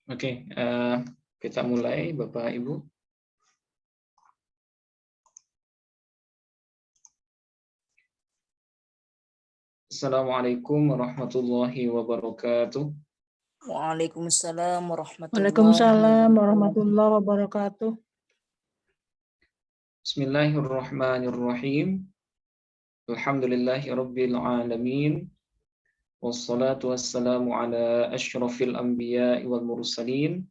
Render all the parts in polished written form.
Oke, kita mulai Bapak Ibu. Assalamualaikum warahmatullahi wabarakatuh. Waalaikumsalam warahmatullahi Waalaikumsalam warahmatullahi wabarakatuh. Bismillahirrahmanirrahim. Alhamdulillahi rabbil alamin. Wassalatu wassalamu ala asyrafil anbiya'i wal mursalin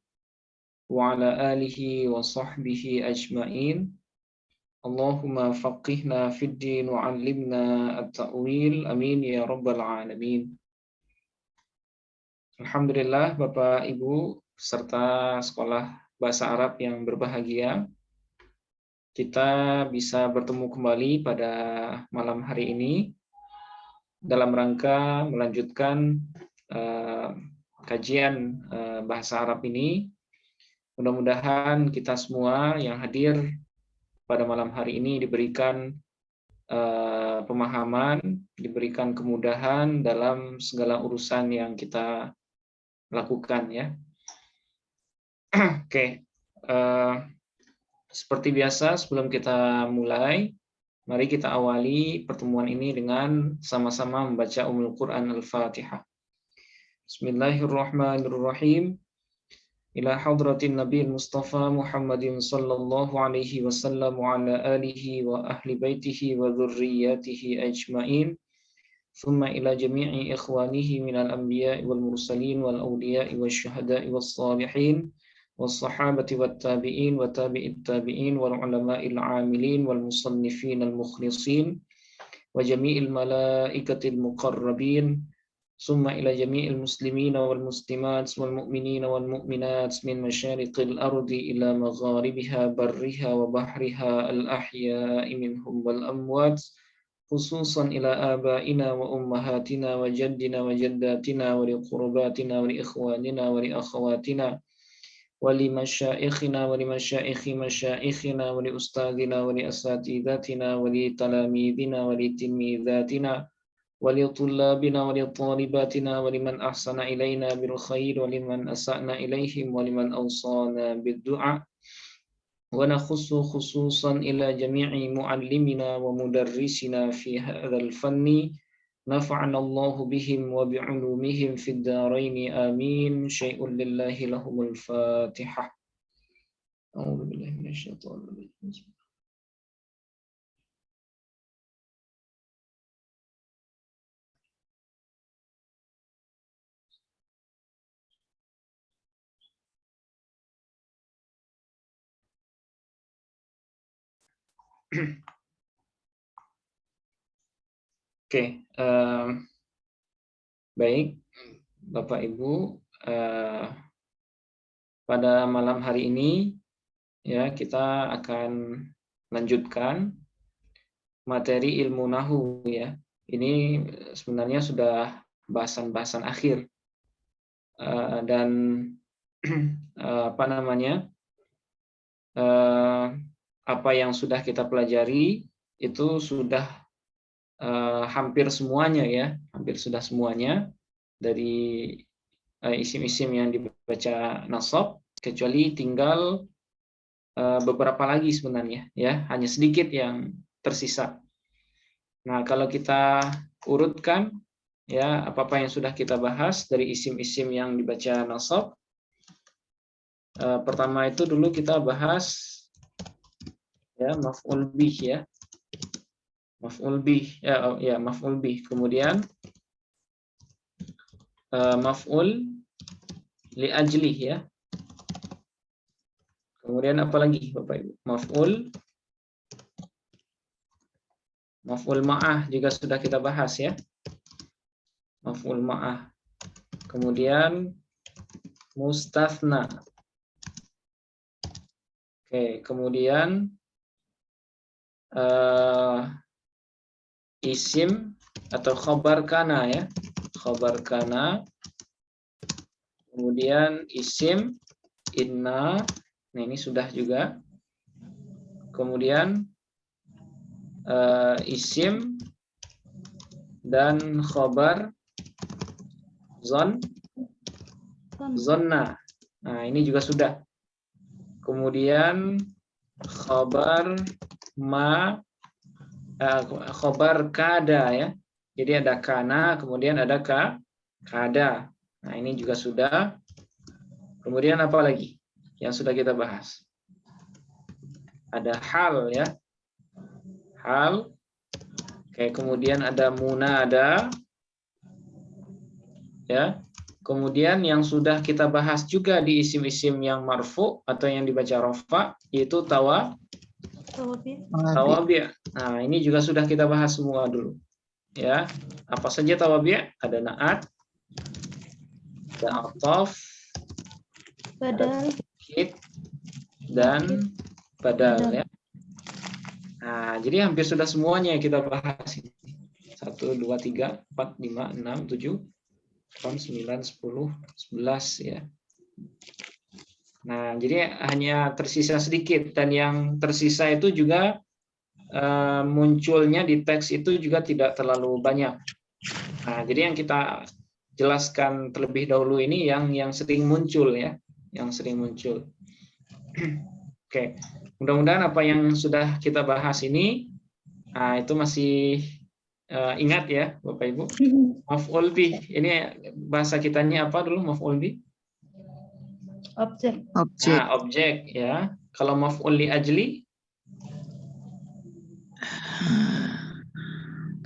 wa ala alihi wa sahbihi ajma'in. Allahumma faqihna fid din wa 'allimna at-ta'wil. Amin ya rabbal alamin. Alhamdulillah Bapak Ibu serta sekolah bahasa Arab yang berbahagia, kita bisa bertemu kembali pada malam hari ini dalam rangka melanjutkan kajian bahasa Arab ini. Mudah-mudahan kita semua yang hadir pada malam hari ini diberikan pemahaman, diberikan kemudahan dalam segala urusan yang kita lakukan ya. Oke, seperti biasa sebelum kita mulai, mari kita awali pertemuan ini dengan sama-sama membaca Ummul Quran Al-Fatihah. Bismillahirrahmanirrahim. Ila hadratin Nabi Mustafa Muhammadin sallallahu alaihi wasallam wa ala alihi wa ahli baitihi wa dzurriyyatihi ajmain. ثم إلى جميع إخوانه من الأنبياء والمرسلين والأولياء والشهداء والصالحين والصحابة والتابعين وتابع التابعين والعلماء العاملين والمصنفين المخلصين وجميع الملائكة المقربين ثم إلى جميع المسلمين والمسلمات والمؤمنين والمؤمنات من مشارق الأرض إلى مغاربها برها وبحرها الأحياء منهم والأموات خصوصا إلى آبائنا وأمهاتنا وجدنا وجداتنا ولقرباتنا ولإخواننا ولأخواتنا ولمشائخنا ولمشائخ مشائخنا ولأستاذنا ولأساتذتنا ولتلاميذنا ولتلميذاتنا ولطلابنا ولطالباتنا ولمن أحسن إلينا بالخير ولمن أسأنا إليهم ولمن أوصانا بالدعاء ونخص خصوصا إلى جميع معلمنا ومدرسنا في هذا الفن نفعنا الله بهم وبعلومهم في الدارين آمين. شيء لله لهم الفاتحة. أعوذ بالله من الشيطان الرجيم. Oke, baik Bapak Ibu, pada malam hari ini ya kita akan lanjutkan materi ilmu nahu ya. Ini sebenarnya sudah bahasan-bahasan akhir dan apa yang sudah kita pelajari itu sudah hampir semuanya ya, hampir sudah semuanya dari isim-isim yang dibaca nasab, kecuali tinggal beberapa lagi sebenarnya ya, hanya sedikit yang tersisa. Nah, kalau kita urutkan ya apa-apa yang sudah kita bahas dari isim-isim yang dibaca nasab, pertama itu dulu kita bahas ya maf'ul bih ya. Maf'ul bih ya maf'ul bih. Kemudian maf'ul li ajlih ya. Kemudian apa lagi Bapak Ibu? Maf'ul ma'ah juga sudah kita bahas ya. Maf'ul ma'ah. Kemudian mustatsna. Oke, kemudian isim atau khabar kana ya. Khabar kana. Kemudian isim inna. Nah, ini sudah juga. Kemudian isim dan khabar zonna. Nah, ini juga sudah. Kemudian khobar khobar kada ya. Jadi ada kana, kemudian ada kada. Nah, ini juga sudah. Kemudian apa lagi yang sudah kita bahas? Ada hal ya. Hal. Oke, kemudian ada munada. Ya. Kemudian yang sudah kita bahas juga di isim-isim yang marfu atau yang dibaca rafa yaitu tawabi'. Nah, ini juga sudah kita bahas semua dulu. Ya. Apa saja tawabi'? Ada na'at, ada ataf, Badal. dan badal ya. Nah, jadi hampir sudah semuanya kita bahas ini. 1, 2, 3, 4, 5, 6, 7, 8, 9, 10, 11 ya. Nah, jadi hanya tersisa sedikit dan yang tersisa itu juga munculnya di teks itu juga tidak terlalu banyak. Nah, jadi yang kita jelaskan terlebih dahulu ini yang sering muncul ya, yang sering muncul. Oke, mudah-mudahan apa yang sudah kita bahas ini itu masih ingat ya, Bapak Ibu. Maf'ul bih, ini bahasa kitanya apa dulu maf'ul bih? Objek. Nah, objek ya. Kalau maf'ul li ajli,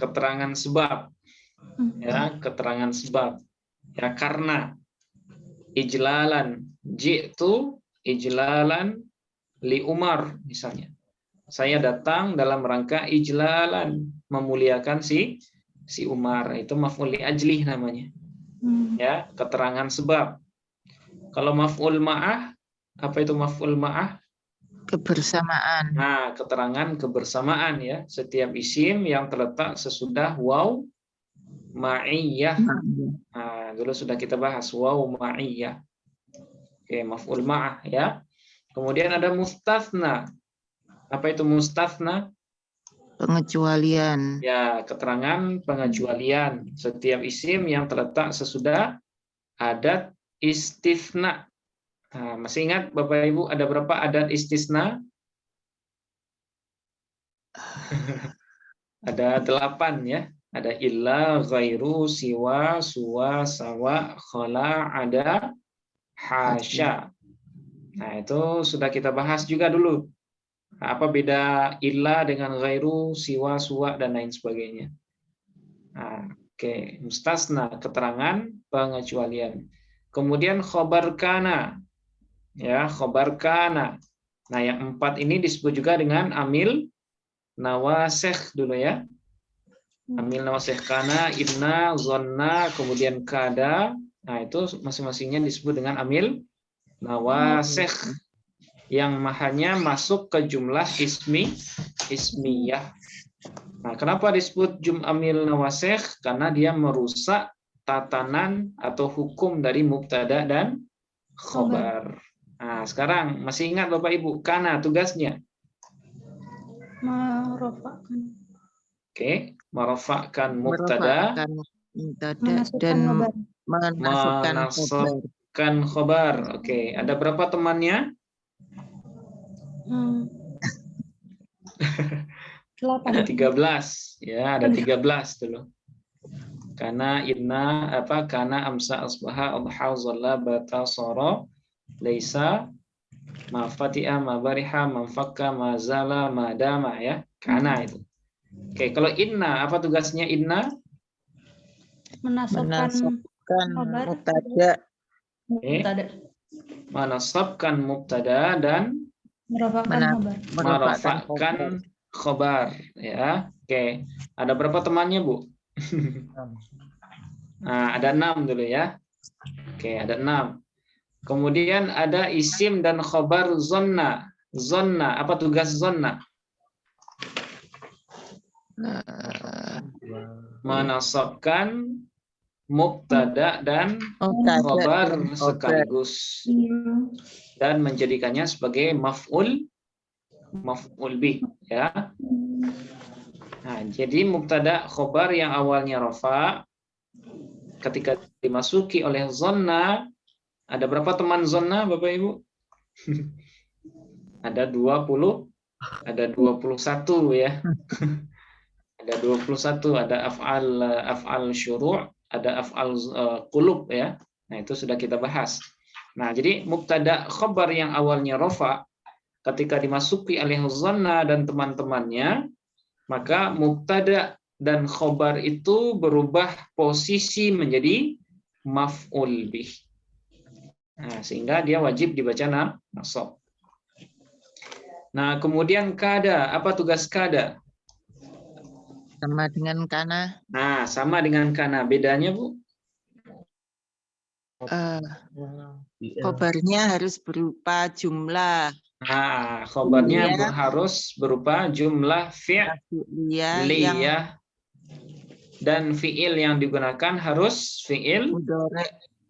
keterangan sebab. Ya, keterangan sebab. Ya, karena ijlalan, ji'tu ijlalan li Umar misalnya. Saya datang dalam rangka ijlalan, memuliakan si Umar. Itu maf'ul li ajli namanya. Ya, keterangan sebab. Kalau maf'ul ma'ah, apa itu maf'ul ma'ah? Kebersamaan. Nah, keterangan kebersamaan ya. Setiap isim yang terletak sesudah waw ma'iyah. Nah, dulu sudah kita bahas waw ma'iyah. Oke, maf'ul ma'ah ya. Kemudian ada mustatsna. Apa itu mustatsna? Pengecualian. Ya, keterangan pengecualian. Setiap isim yang terletak sesudah adat istisna. Nah, masih ingat Bapak Ibu ada berapa adat istisna? Ada 8 ya. Ada illa, ghairu, siwa, suwa, sawa, khala, ada, hasya. Nah, itu sudah kita bahas juga dulu. Apa beda illa dengan ghairu, siwa, suwa, dan lain sebagainya. Nah, oke. Mustasna, keterangan pengecualian. Kemudian khobar kana. Ya, khobar kana. Nah, yang 4 ini disebut juga dengan amil nawasikh dulu ya. Amil nawasikh kana, inna, zonna, kemudian kada. Nah, itu masing-masingnya disebut dengan amil nawasikh yang hanya masuk ke jumlah ismiyah. Nah, kenapa disebut amil nawasikh? Karena dia merusak tatanan atau hukum dari mubtada dan khobar. Nah, sekarang masih ingat Bapak Ibu, kana tugasnya? Merofakkan. Oke, merofakkan mubtada Dan menasabkan khobar. Oke, ada berapa temannya? 8. Ada 13. Ya, ada 13 dulu. Karena karena amsa asbaha adha zalla bata sara laisa ma fatiha ma bariha ma fakka ma zala ma dama ya. Karena itu. Oke, kalau inna apa tugasnya inna? Menasabkan mubtada. Menasabkan mubtada dan merofakkan khobar ya. Oke, ada berapa temannya Bu? Nah, ada 6 dulu ya. Oke, ada 6. Kemudian ada isim dan khobar zonna. Zonna, apa tugas zonna? Menasabkan mubtada dan khobar sekaligus dan menjadikannya sebagai maf'ul bih ya. Nah, jadi mubtada khobar yang awalnya rafa ketika dimasuki oleh zonna Ada berapa teman zonna Bapak Ibu? Ada 20, ada 21 ya. Ada 21, ada af'al syuru', ada af'al qulub ya. Nah, itu sudah kita bahas. Nah, jadi mubtada khabar yang awalnya rafa ketika dimasuki alaihi zanna dan teman-temannya, maka mubtada dan khabar itu berubah posisi menjadi maf'ul bih. Nah, sehingga dia wajib dibaca nasab. Nah, kemudian kada, apa tugas kada? Sama dengan kana. Nah, sama dengan kana. Bedanya, Bu? Khobarnya harus berupa jumlah Nah, khobarnya Iya. harus berupa jumlah yang fi'liyah dan fi'il yang digunakan harus fi'il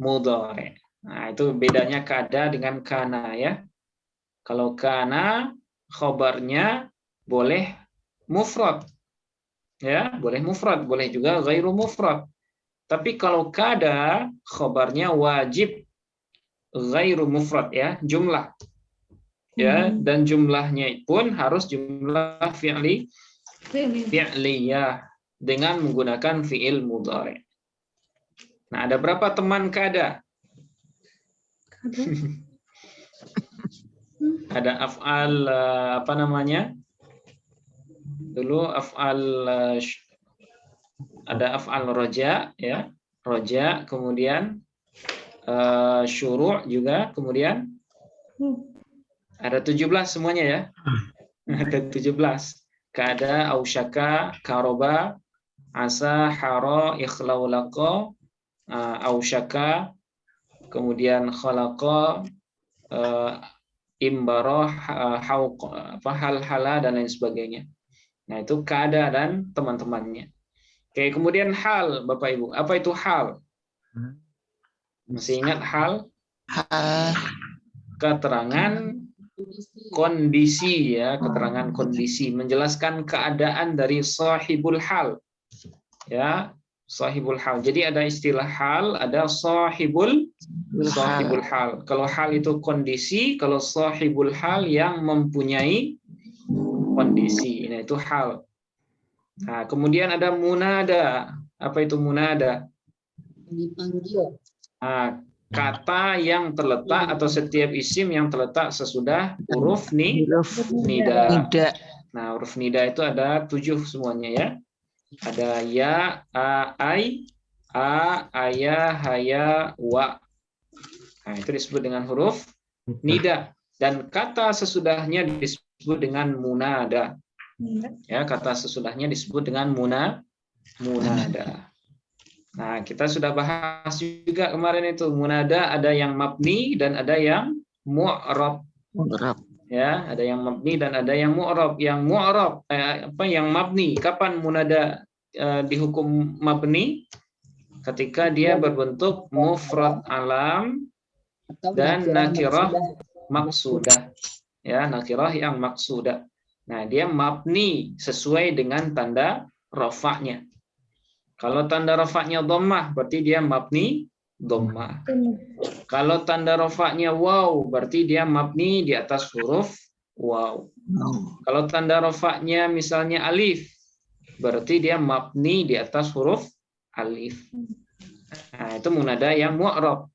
mudhari'. Nah, itu bedanya kada dengan kana ya. Kalau kana khobarnya boleh mufrad. Ya, boleh mufrad, boleh juga ghairu mufrad. Tapi kalau kada khobarnya wajib ghairu mufrad ya, jumlah. Ya, dan jumlahnya pun harus jumlah fi'liyah dengan menggunakan fi'il mudhari'. Nah, ada berapa teman kada? Ada af'al apa namanya? Dulu af'al ada af'al roja ya, roja, kemudian syuru' juga, kemudian ada 17 semuanya ya. Ada 17. Kada, ausyaka, karoba, asa, haro, ikhlaulaqa, ausyaka, kemudian khalaqa, imbaroh, hal-hala, dan lain sebagainya. Nah, itu kada dan teman-temannya. Oke, kemudian hal, Bapak Ibu. Apa itu hal? Masih ingat hal? Keterangan kondisi ya, keterangan kondisi, menjelaskan keadaan dari sahibul hal. Ya, sahibul hal. Jadi ada istilah hal, ada sahibul hal. Kalau hal itu kondisi, kalau sahibul hal yang mempunyai kondisi. Nah, itu hal. Nah, kemudian ada munada. Apa itu munada? Dipanggil. Nah, kata yang terletak atau setiap isim yang terletak sesudah huruf nida. Nah, huruf nida itu ada 7 semuanya ya. Ada ya, a, ai, a, aya, haya, wa. Nah, itu disebut dengan huruf nida. Dan kata sesudahnya disebut dengan munada. Ya, kata sesudahnya disebut dengan munada. Nah, kita sudah bahas juga kemarin itu munada ada yang mabni dan ada yang mu'rab. Ya, ada yang mabni dan ada yang mu'rab. Yang mu'rab yang mabni, kapan munada dihukum mabni? Ketika dia berbentuk mufrad alam dan nakirah maksudah. Ya, nakirah yang maksudah. Nah, dia mabni sesuai dengan tanda rafa'nya. Kalau tanda rafa'nya dhammah, berarti dia mabni dhammah. Kalau tanda rafa'nya waw, berarti dia mabni di atas huruf waw. Kalau tanda rafa'nya misalnya alif, berarti dia mabni di atas huruf alif. Nah, itu munada yang mu'rab.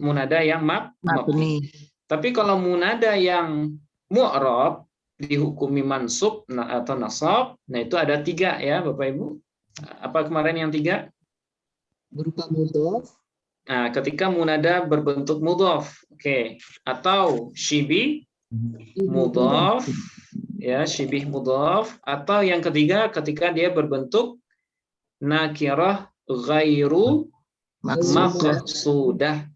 Munada yang mabni. Tapi kalau munada yang mu'rab dihukumi mansub atau nasab, nah itu ada 3 ya Bapak Ibu. Apa kemarin yang 3? Berupa mudhof. Nah, ketika munada berbentuk mudhof, oke, atau syibih mudhof, ya syibih mudhof, atau yang ketiga ketika dia berbentuk nakirah ghairu maqsudah.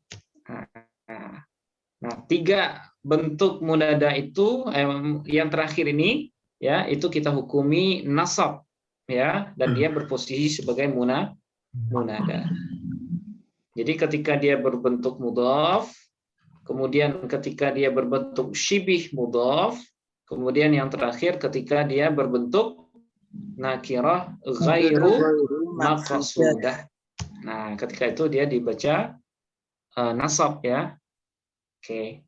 Nah, 3 bentuk munada itu yang terakhir ini ya, itu kita hukumi nasab. Ya, dan dia berposisi sebagai munada. Jadi ketika dia berbentuk mudhaf, kemudian ketika dia berbentuk syibih mudhaf, kemudian yang terakhir ketika dia berbentuk nakirah ghairu maqsudah. Nah, ketika itu dia dibaca nasab ya. Oke.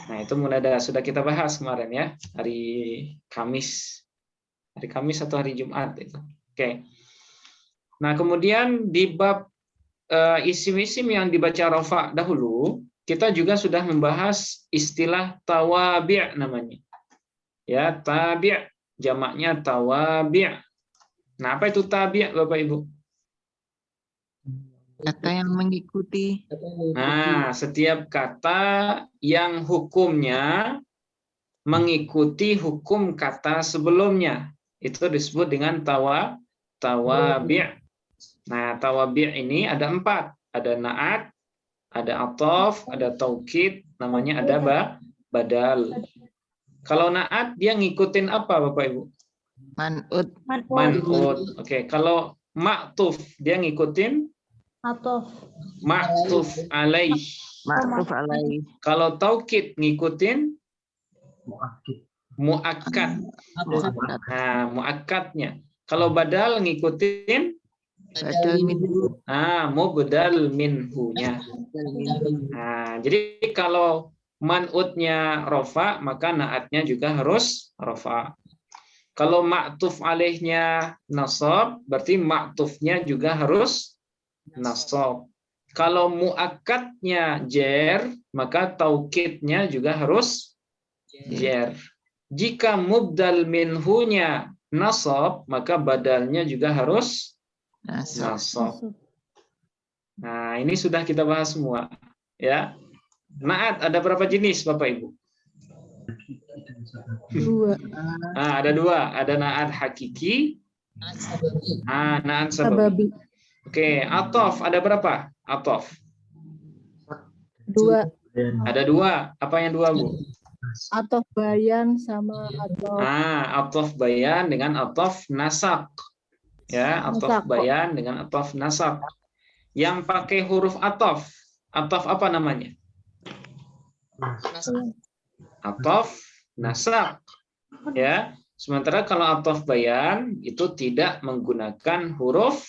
Nah, itu munada sudah kita bahas kemarin ya, hari Kamis. Hari Kamis atau hari Jumat itu. Oke. Nah, kemudian di bab isim-isim yang dibaca rafa dahulu, kita juga sudah membahas istilah tawabi' namanya. Ya, tabi', jamaknya tawabi'. Nah, apa itu tabi', Bapak Ibu? Kata yang mengikuti. Nah, setiap kata yang hukumnya mengikuti hukum kata sebelumnya, itu disebut dengan tawabi'. Nah, tawabi' ini ada 4. Ada na'at, ada atof, ada taukid, namanya ada badal. Kalau na'at dia ngikutin apa Bapak Ibu? Man'ut. Man'ut. Oke, kalau ma'tuf dia ngikutin Atof. ma'tuf alaih. Ma'ruf alaih. Kalau taukid ngikutin muakkad. Mu'akkad. Nah, muakkadnya. Kalau badal ngikutin Badal minhu. mubdal minhu-nya. Nah, jadi kalau man'utnya rofa, maka na'atnya juga harus rofa. Kalau ma'tuf alaihnya nasab, berarti ma'tufnya juga harus nasab. Kalau muakkadnya jer, maka taukidnya juga harus jer. Jika mubdal minhunya nasab, maka badalnya juga harus Nasab. nasab. Nah, ini sudah kita bahas semua, ya. Na'at ada berapa jenis, Bapak Ibu? 2. Ada 2, ada na'at hakiki, na'at sababi. Sababi. Oke, atof ada berapa? Atof 2. ada 2. Apa yang 2, Bu? Atof bayan sama atof Atof bayan dengan atof nasak. Ya, atof Nasak. bayan dengan atof nasak. Yang pakai huruf atof apa namanya? Atof nasak. Ya. Sementara kalau atof bayan itu tidak menggunakan huruf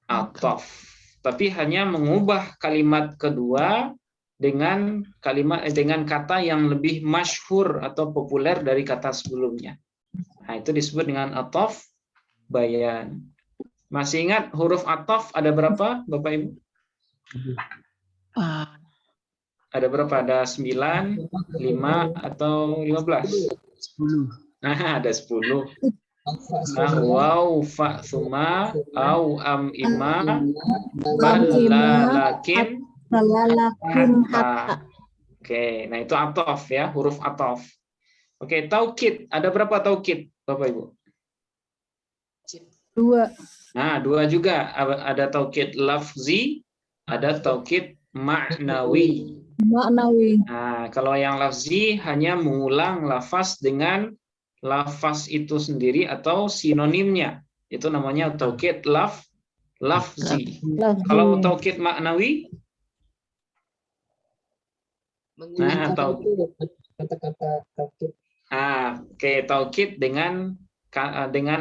atof, tapi hanya mengubah kalimat kedua dengan kata yang lebih masyhur atau populer dari kata sebelumnya. Nah, itu disebut dengan atof bayan. Masih ingat huruf atof ada berapa, Bapak Ibu? Ada berapa? Ada 9, 5, atau 15? 10. Nah, ada 10. Waw, fa, suma, au, am, ima, bal, la, lakin, lalalakin hatta. Oke, nah itu atof ya, huruf atof. Oke, taukid. Ada berapa taukid, Bapak Ibu? 2. Nah, 2 juga. Ada taukid lafzi, ada taukid ma'nawi. Maknawi. Nah, kalau yang lafzi hanya mengulang lafaz dengan lafaz itu sendiri atau sinonimnya. Itu namanya taukid lafzi. Kalau taukid maknawi, Menggunakan kata-kata taukid. Oke, taukid dengan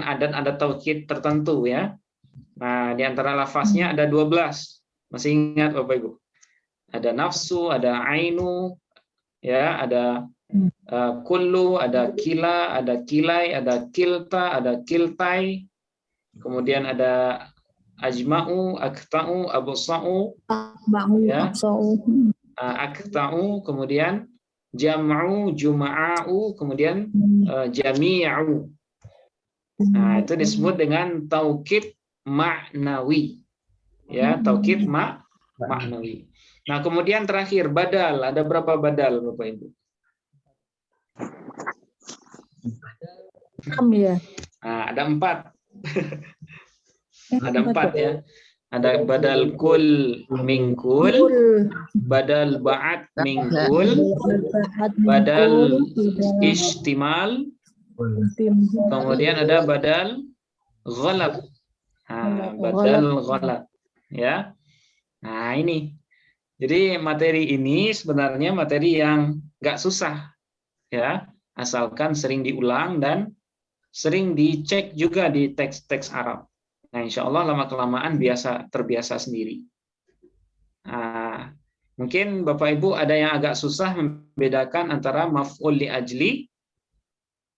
adat-adat taukid tertentu ya. Nah, di antara lafaznya ada 12. Masih ingat Bapak Ibu? Ada nafsu, ada ainu, ya, ada kullu, ada kila, ada kilai, ada kilta, ada kiltai. Kemudian ada ajma'u, akta'u, absa'u, ya. Akta'u, kemudian jam'u, juma'u, kemudian jami'u. Nah, itu disebut dengan taukid ma'nawi. Ya, taukid ma'nawi. Nah, kemudian terakhir badal. Ada berapa badal, Bapak Ibu? 6 ya. Nah, ada 4. Ada 4 ya. Ada badal kul mingkul, badal ba'at mingkul, badal istimal, kemudian ada badal ghalab. Badal ghalab. Ya. Nah, ini. Jadi materi ini sebenarnya materi yang nggak susah. Ya, asalkan sering diulang dan sering dicek juga di teks-teks Arab. Nah, insya Allah lama-kelamaan terbiasa sendiri. Nah, Mungkin Bapak Ibu ada yang agak susah membedakan antara maf'ul li ajli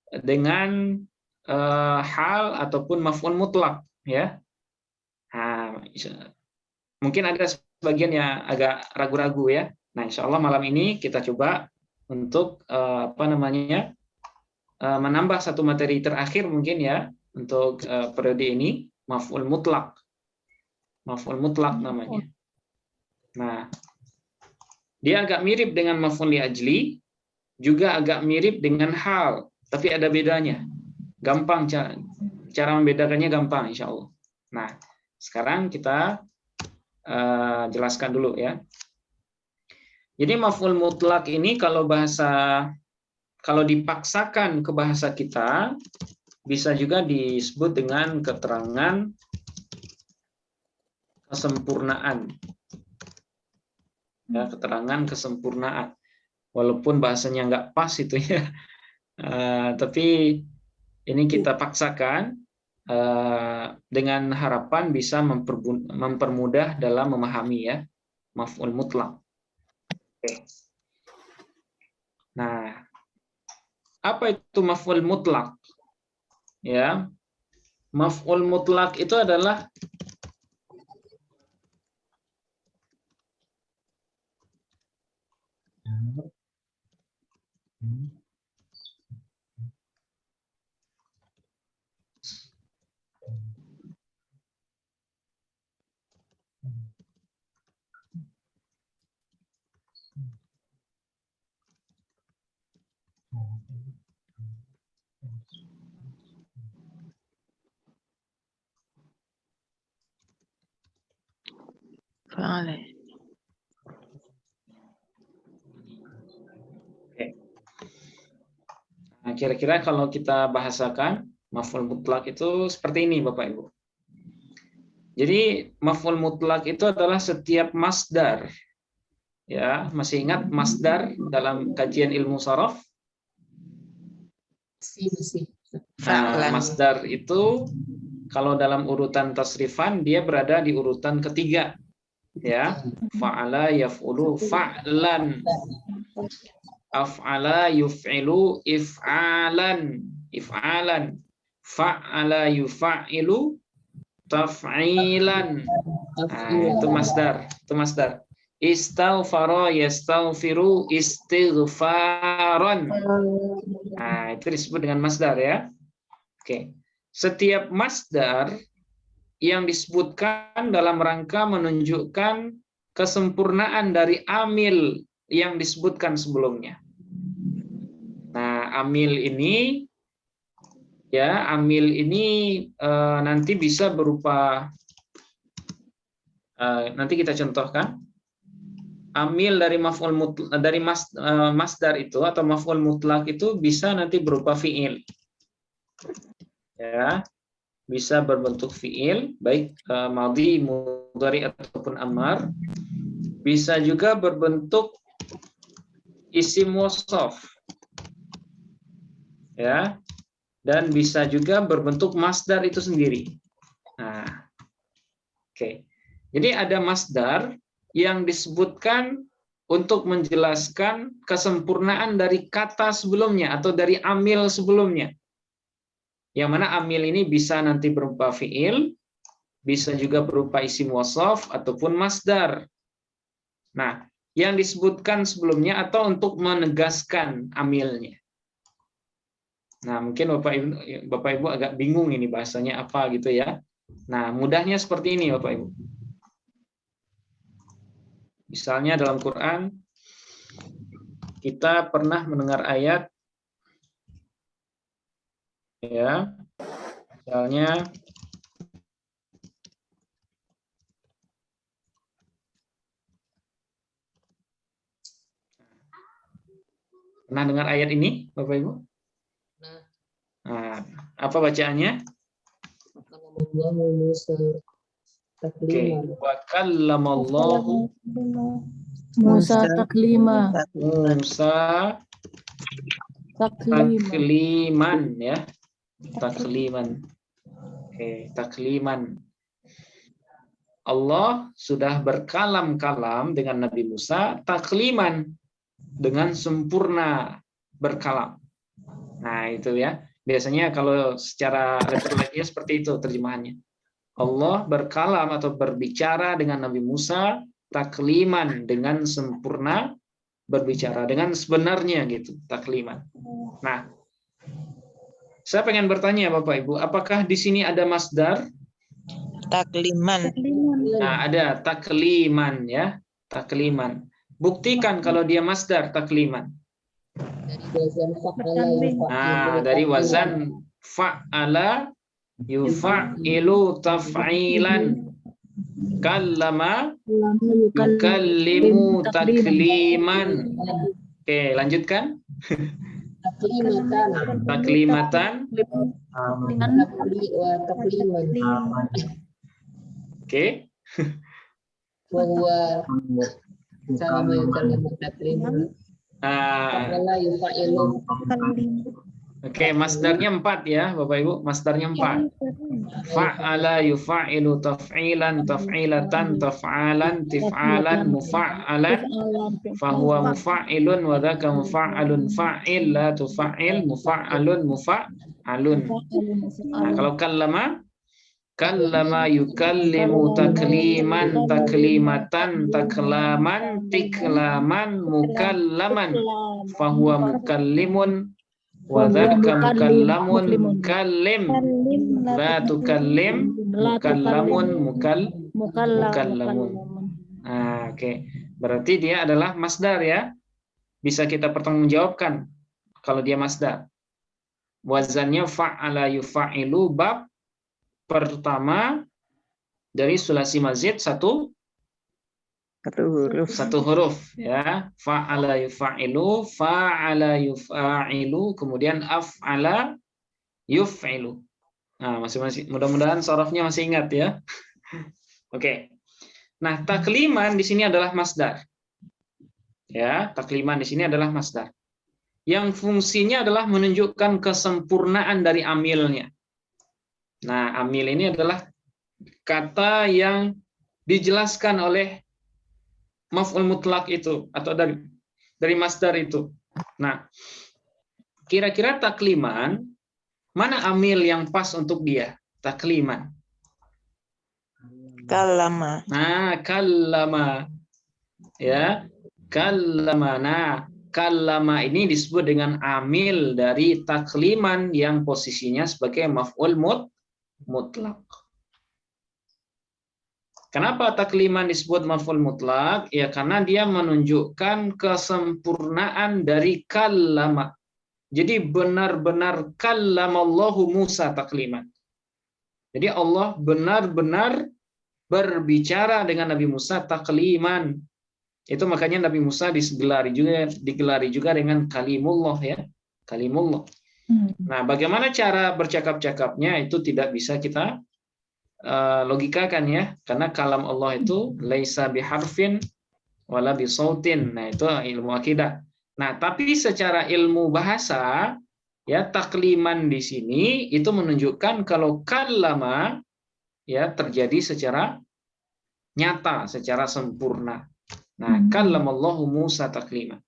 dengan hal ataupun maf'ul mutlak, ya. Nah, mungkin ada sebagian yang agak ragu-ragu ya. Nah, insya Allah malam ini kita coba untuk menambah satu materi terakhir mungkin ya untuk periode ini, maf'ul mutlak. Maf'ul mutlak namanya. Nah, dia agak mirip dengan maf'ul li ajli, juga agak mirip dengan hal, tapi ada bedanya. Gampang cara membedakannya gampang insya Allah. Nah, sekarang kita jelaskan dulu ya. Jadi maf'ul mutlak ini kalau dipaksakan ke bahasa kita bisa juga disebut dengan keterangan kesempurnaan. Ya, keterangan kesempurnaan. Walaupun bahasanya nggak pas itu ya, tapi ini kita paksakan dengan harapan bisa mempermudah dalam memahami ya maf'ul mutlak. Oke. Nah, apa itu maf'ul mutlak? Ya, maf'ul mutlak itu adalah Fa'ala. Nah, kira-kira kalau kita bahasakan maf'ul mutlak itu seperti ini Bapak Ibu. Jadi maf'ul mutlak itu adalah setiap masdar. Ya, masih ingat masdar dalam kajian ilmu sharaf? Masih. Nah, masdar itu kalau dalam urutan tasrifan dia berada di urutan ketiga. Ya, fa'ala yaf'ulu fa'lan. Af'ala yuf'ilu if'alan. If'alan. Fa'ala yuf'ilu taf'ilan. Nah, itu masdar. Itu masdar. Istaghfara yastaghfiru istighfaran. Nah, itu disebut dengan masdar ya. Oke. Setiap masdar yang disebutkan dalam rangka menunjukkan kesempurnaan dari amil yang disebutkan sebelumnya. Nah, amil ini nanti bisa berupa nanti kita contohkan. Amil dari maf'ul mutlak dari masdar itu atau maf'ul mutlak itu bisa nanti berupa fi'il. Ya. Bisa berbentuk fi'il baik madhi, mudhari ataupun amar. Bisa juga berbentuk isim wasaf. Ya. Dan bisa juga berbentuk masdar itu sendiri. Nah. Oke. Jadi ada masdar yang disebutkan untuk menjelaskan kesempurnaan dari kata sebelumnya atau dari amil sebelumnya. Yang mana amil ini bisa nanti berupa fi'il, bisa juga berupa isim wasaf ataupun masdar. Nah, yang disebutkan sebelumnya atau untuk menegaskan amilnya. Nah, mungkin Bapak Ibu agak bingung ini bahasanya apa gitu ya. Nah, mudahnya seperti ini Bapak Ibu. Misalnya dalam Quran kita pernah mendengar ayat ya. Misalnya pernah dengar ayat ini Bapak Ibu? Nah, apa bacaannya? Oke, wa kallamallahu Musa taklima. Musa takliman ya. Takliman. Oke, takliman. Allah sudah berkalam-kalam dengan Nabi Musa takliman, dengan sempurna berkalam. Nah, itu ya. Biasanya kalau secara letterleknya seperti itu terjemahannya. Allah berkalam atau berbicara dengan Nabi Musa takliman, dengan sempurna berbicara, dengan sebenarnya gitu, takliman. Nah, saya pengen bertanya Bapak Ibu, apakah di sini ada masdar? Takliman. Nah, ada takliman ya, takliman. Buktikan kalau dia masdar takliman. Dari wazan Nah, dari wazan fa'ala fa'ala yufa'ilu taf'ilan. Kallama yukallimu takliman. Oke, lanjutkan. Taklimatan. Oke. bahwa sama yukallimu takliman fa'ala yufa'ilu Oke, masdarnya 4 ya, Bapak Ibu. Masdarnya 4. Fa'ala yufa'ilu taf'ilan, taf'ilatan, taf'alan, tif'alan, mufa'alan, fahuwa mufa'ilun, wa dhaka mufa'alun, fa'il, la tufa'il, mufa'alun, mufa'alun. Nah, kalau kallama, kallama yukallimu takliman, taklimatan, taklaman, tiklaman, mukallaman, fahuwa mukallimun, wa dzaka mukallamun, kallim, la tukallim, mukallamun, mukallamun. Nah, oke. Berarti dia adalah masdar ya. Bisa kita pertanggungjawabkan kalau dia masdar. Wazannya fa'ala yufa'ilu, bab pertama dari sulasi mazid satu huruf ya. Fa'ala yufa'ilu, fa'ala yufa'ilu, kemudian af'ala yuf'ilu. Nah, masih mudah-mudahan sorofnya masih ingat ya. Oke. Nah, takliman di sini adalah masdar. Ya, takliman di sini adalah masdar. Yang fungsinya adalah menunjukkan kesempurnaan dari amilnya. Nah, amil ini adalah kata yang dijelaskan oleh maf'ul mutlak itu atau dari masdar itu. Nah, kira-kira takliman mana amil yang pas untuk dia? Takliman. Kallama. Nah, kallama. Ya, kallama. Nah, kallama ini disebut dengan amil dari takliman yang posisinya sebagai maf'ul mutlak. Kenapa takliman disebut maf'ul mutlak? Ya karena dia menunjukkan kesempurnaan dari kallama. Jadi benar-benar kallamallahu Musa takliman. Jadi Allah benar-benar berbicara dengan Nabi Musa takliman. Itu makanya Nabi Musa digelari juga dengan kalimullah ya. Kalimullah. Nah, bagaimana cara bercakap-cakapnya itu tidak bisa kita logikakan ya, karena kalam Allah itu laisa biharfin wala bisautin. Nah, itu ilmu akidah. Nah, tapi secara ilmu bahasa ya, takliman di sini itu menunjukkan kalau kallama ya terjadi secara nyata, secara sempurna. Nah, kallamallahu Musa takliman.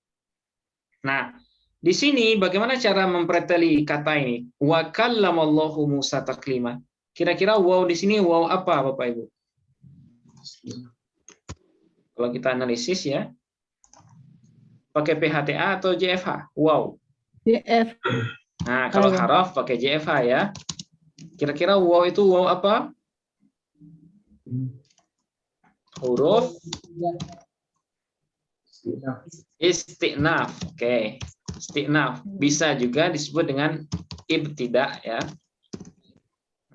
Nah, di sini bagaimana cara mempreteli kata ini? Wa kallamallahu Musa takliman. Kira-kira waw di sini waw apa Bapak Ibu? Kalau kita analisis ya, pakai PHTA atau JFH? Waw. JF. Nah, kalau haraf pakai JFH ya. Kira-kira waw itu waw apa? Huruf istinaf. Oke. Istinaf. Bisa juga disebut dengan ibtida ya.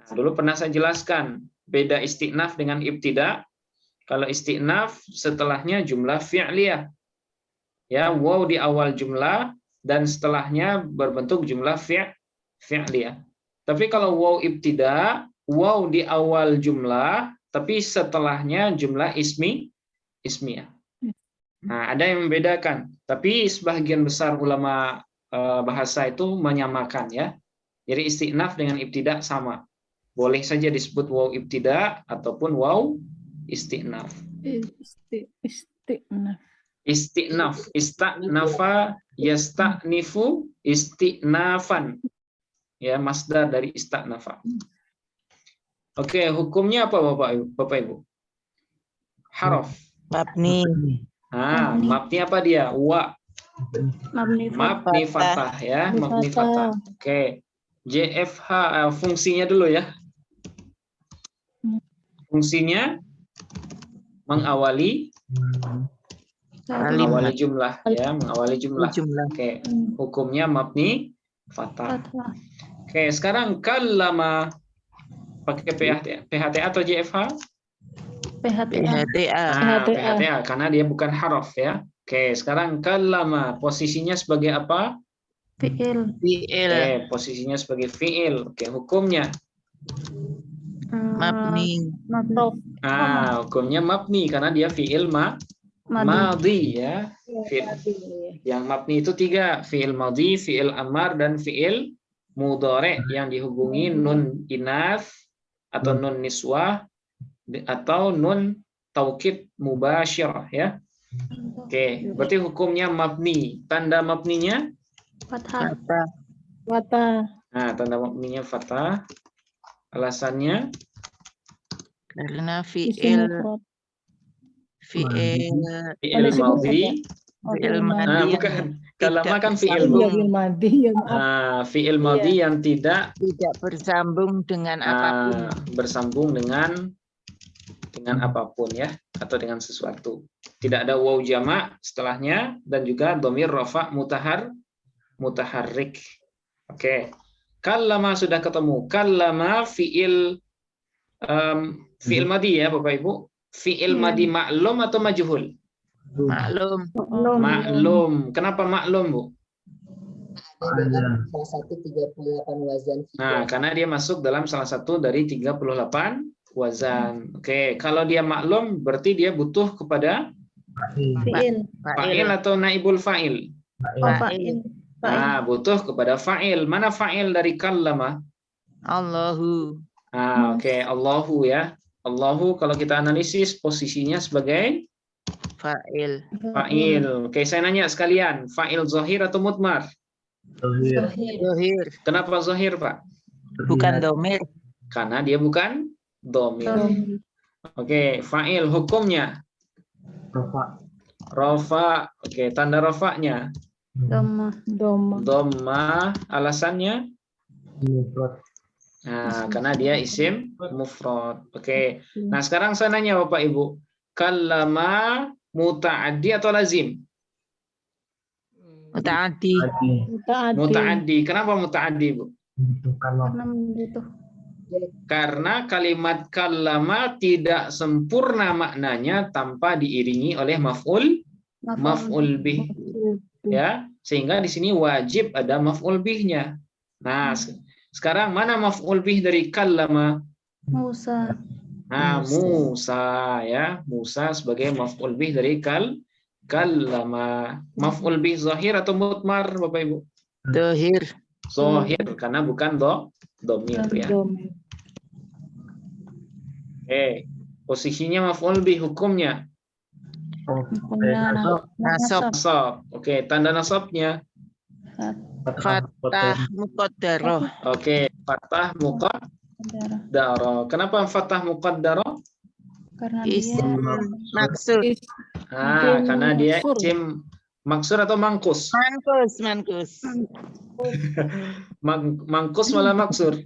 Dulu pernah saya jelaskan beda istinaf dengan ibtida. Kalau istinaf setelahnya jumlah fi'liyah. Ya, waw di awal jumlah dan setelahnya berbentuk jumlah fi'liyah. Tapi kalau waw ibtida, waw di awal jumlah tapi setelahnya jumlah ismiyah. Nah, ada yang membedakan, tapi sebagian besar ulama bahasa itu menyamakan ya. Jadi istinaf dengan ibtida sama. Boleh saja disebut waw ibtida ataupun waw Isti'naf. Istiqnaf. Isti'naf. Ista'nafa yasta'nifu isti'nafan. Ya, masdar dari ista'nafa. Oke, hukumnya apa Bapak Ibu? Haraf. Mabni. Mabni apa dia? Wa. Mabni fathah ya, mabni fathah. Oke. JFH fungsinya dulu ya. Fungsinya mengawali jumlah ya, mengawali jumlah. Oke. Hukumnya mabni fathah. Oke, sekarang kallama pakai PHTA atau JFH? PHTA karena dia bukan haraf ya. Oke, sekarang kallama posisinya sebagai apa? Fi'il. Oke, posisinya sebagai fi'il. Oke, hukumnya Mabni. Hukumnya mabni karena dia fi'il madhi ya. Yang mabni itu 3, fi'il madhi, fi'il amar, dan fi'il mudhari yang dihubungi nun inas atau nun niswah atau nun taukid mubasyirah ya. Oke, berarti hukumnya mabni. Tanda mabninya Fathah. tanda mabninya fathah. Alasannya Karena fi'il madhi. Bukan. Kallama kan fi'il madhi. Fi'il madhi yang tidak bersambung dengan apapun. Bersambung dengan apapun ya, atau dengan sesuatu. Tidak ada waw jamak setelahnya dan juga dhamir rafa mutaharrik. Oke. Kallama sudah ketemu. Kallama fi'il madhi ya Bapak Ibu. Fi'il madhi maklum atau majhul? Maklum. Kenapa maklum, Bu? Salah satu 38 wazan. Karena dia masuk dalam salah satu dari 38 wazan. Oke, kalau dia maklum berarti dia butuh kepada fa'il atau naibul fa'il? Fa'il. Butuh kepada fa'il. Mana fa'il dari kallama? Allahu. Oke, Allahu ya. Allahu kalau kita analisis posisinya sebagai fa'il. Oke, saya nanya sekalian, fa'il zahir atau mudmar? Zahir. Kenapa zahir, Pak? Bukan dhamir. Karena dia bukan dhamir. Oke, fa'il hukumnya Rafa. Oke, tanda rafa'nya Dhamma. Alasannya karena dia isim mufrad. Oke. Nah, sekarang saya nanya Bapak Ibu, kallama muta'addi atau lazim? Muta'addi. Kenapa muta'addi, Bu? Karena kalimat kallama tidak sempurna maknanya tanpa diiringi oleh maf'ul bih. Ya, sehingga di sini wajib ada maf'ul bihnya. Nah, sekarang mana maf'ul bih dari kallama? Musa. Musa ya. Musa sebagai maf'ul bih dari kallama. Maf'ul bih zahir atau mudmar, Bapak Ibu? Zahir. Zahir karena bukan dhamir ya. Posisinya maf'ul bih, hukumnya nasab. Oke, tanda nasabnya fathah muqaddarah. Oke, fathah muqaddarah. Kenapa fathah muqaddarah? Karena isim maksud. Karena dia isim maksur atau mangkus? Mangkus. Mangkus malah maksur?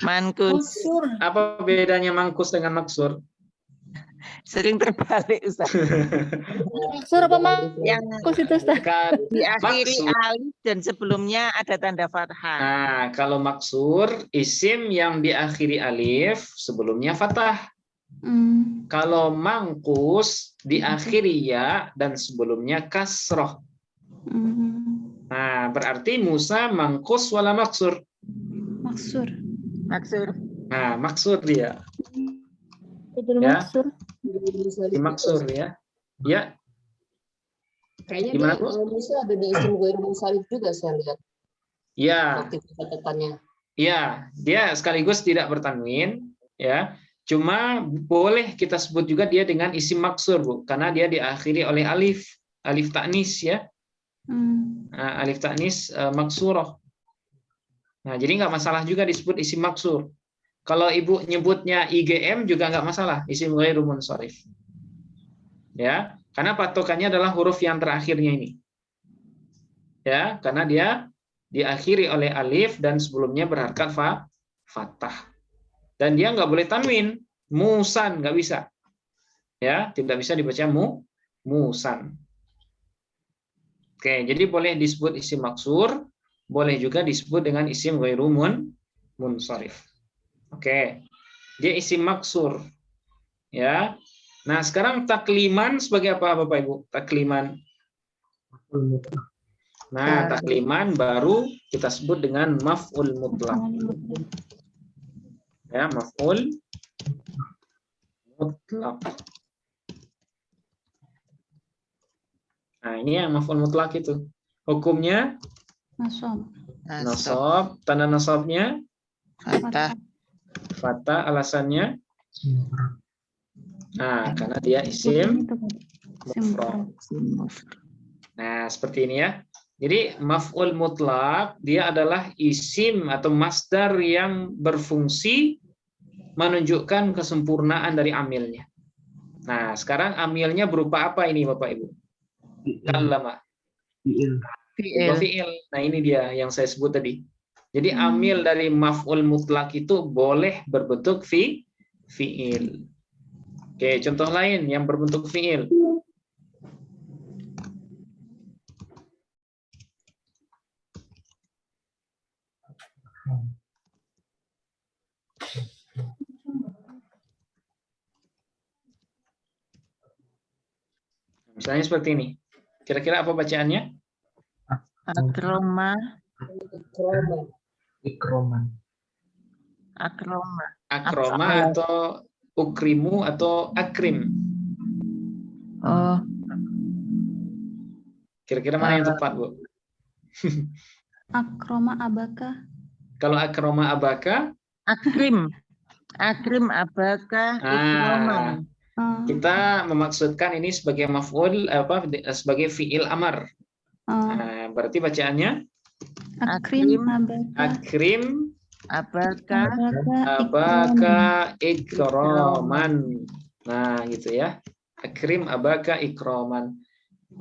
Mangkus. Apa bedanya mangkus dengan maksur? Sering terbalik, Ustaz. Maksur apa mangkus itu, Ustaz? Diakhiri alif dan sebelumnya ada tanda fathah. Kalau maksur, isim yang diakhiri alif, sebelumnya fathah. Kalau mangkus, diakhiri ya dan sebelumnya kasroh. Berarti Musa mangkus wala maksur? Maksur. Maksur dia. Dimaksur ya. Ya. Kayaknya gimana, Bu? Musa ada di isim ghair munsharif juga saya lihat. Ya. Catatannya. Ya, dia sekaligus tidak bertanwin ya. Cuma boleh kita sebut juga dia dengan isim maksur, Bu, karena dia diakhiri oleh alif, alif ta'nis ya. Nah, alif ta'nis maksurah. Nah, jadi nggak masalah juga disebut isim maksur. Kalau Ibu nyebutnya IGM juga nggak masalah, isim ghairu munsharif. Ya, karena patokannya adalah huruf yang terakhirnya ini. Ya, karena dia diakhiri oleh alif dan sebelumnya berharkat fathah. Dan dia nggak boleh tanwin, musan nggak bisa. Ya, tidak bisa dibaca musan. Oke, jadi boleh disebut isim maksur, boleh juga disebut dengan isim ghairu munsharif. Oke, dia isim maksur. Ya. Nah, sekarang takliman sebagai apa Bapak Ibu? Takliman. Nah, takliman baru kita sebut dengan maf'ul mutlak. Ya, maf'ul mutlak. Nah, ini yang maf'ul mutlak itu. Hukumnya nasab, tanda nasabnya fathah, alasannya karena dia isim mufrad. Nah, seperti ini ya. Jadi maf'ul mutlak dia adalah isim atau masdar yang berfungsi menunjukkan kesempurnaan dari amilnya. Nah, sekarang amilnya berupa apa ini Bapak Ibu? Kallama. Fi'il. Nah, ini dia yang saya sebut tadi. Jadi amil dari maf'ul mutlak itu boleh berbentuk fi'il. Oke, contoh lain yang berbentuk fi'il. Misalnya seperti ini. Kira-kira apa bacaannya? Akroma. Akroma atau ukrimu atau akrim. Oh. Kira-kira mana yang tepat, Bu? Akroma abaka. Kalau akroma abaka? Akrim abaka ikroman. Kita memaksudkan ini sebagai maf'ul sebagai fi'il amar. Nah, berarti bacaannya akrim abaka ikroman. Nah, gitu ya. Akrim abaka ikroman.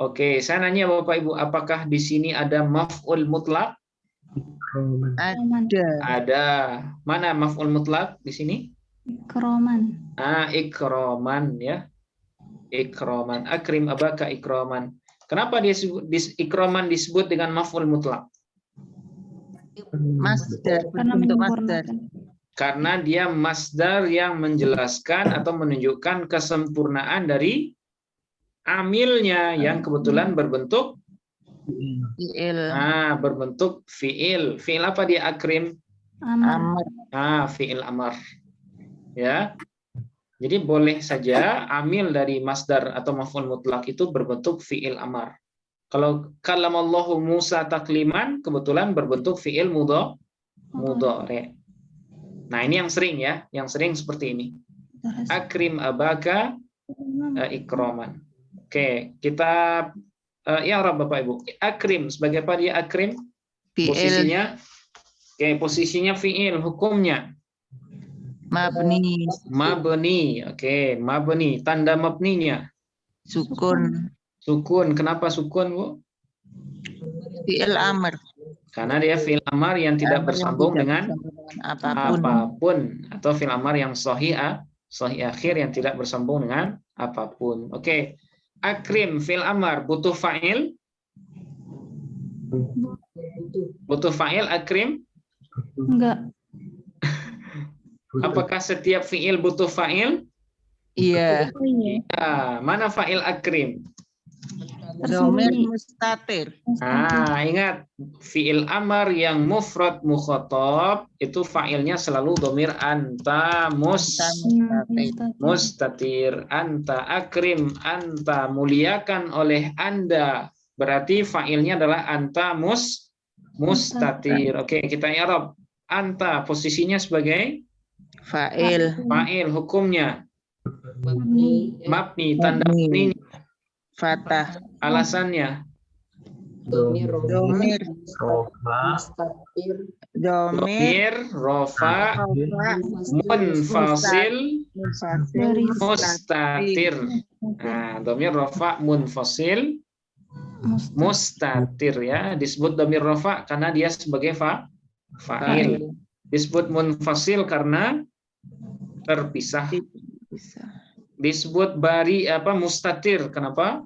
Oke, saya nanya Bapak Ibu, apakah di sini ada maf'ul mutlak? Ada. Mana maf'ul mutlak di sini? Ikroman. Ikroman ya. Ikroman. Akrim abaka ikroman. Kenapa ikroman disebut dengan maf'ul mutlak? Masdar. Karena dia masdar yang menjelaskan atau menunjukkan kesempurnaan dari amilnya yang kebetulan berbentuk fi'il. Berbentuk fi'il. Fi'il apa dia akrim? Amar. Fi'il amar. Ya. Jadi boleh saja amil dari masdar atau maf'ul mutlak itu berbentuk fi'il amar. Kalau kallamallahu Musa takliman kebetulan berbentuk fi'il mudhari. Nah, ini yang sering ya, yang sering seperti ini. Akrim abaka ikroman. Oke, kita i'rab Bapak Ibu. Akrim sebagai apa dia akrim? Posisinya posisinya fi'il, hukumnya mabni. Oke, mabni. Tanda mabninya sukun. Kenapa sukun, Bu? Fi'il amar. Karena dia fi'il amar yang tidak bersambung dengan apapun atau fi'il amar yang sahih akhir yang tidak bersambung dengan apapun. Oke. Akrim fi'il amar butuh fa'il? Butuh fa'il akrim? Enggak. Apakah setiap fi'il butuh fa'il? Iya. Mana fa'il akrim? Dhamir mustatir. Ingat fi'il amar yang mufrad mukhatab itu fa'ilnya selalu dhamir anta mustatir. Anta akrim, anta muliakan oleh Anda. Berarti fa'ilnya adalah anta mustatir. Oke, kita i'rab. Anta posisinya sebagai Fa'il. Fa'il hukumnya Mabni. mabni, tanda Mabni. mabninya, Fathah. alasannya Domir Domir. mustatir. Domir. domir, rofa, Rofa. munfasil, Mufasil. mustatir. Nah, domir rofa munfasil mustatir ya. Disebut domir rofa karena dia sebagai fa'il. Disebut munfasil karena terpisah. Bisa. Disebut mustatir kenapa?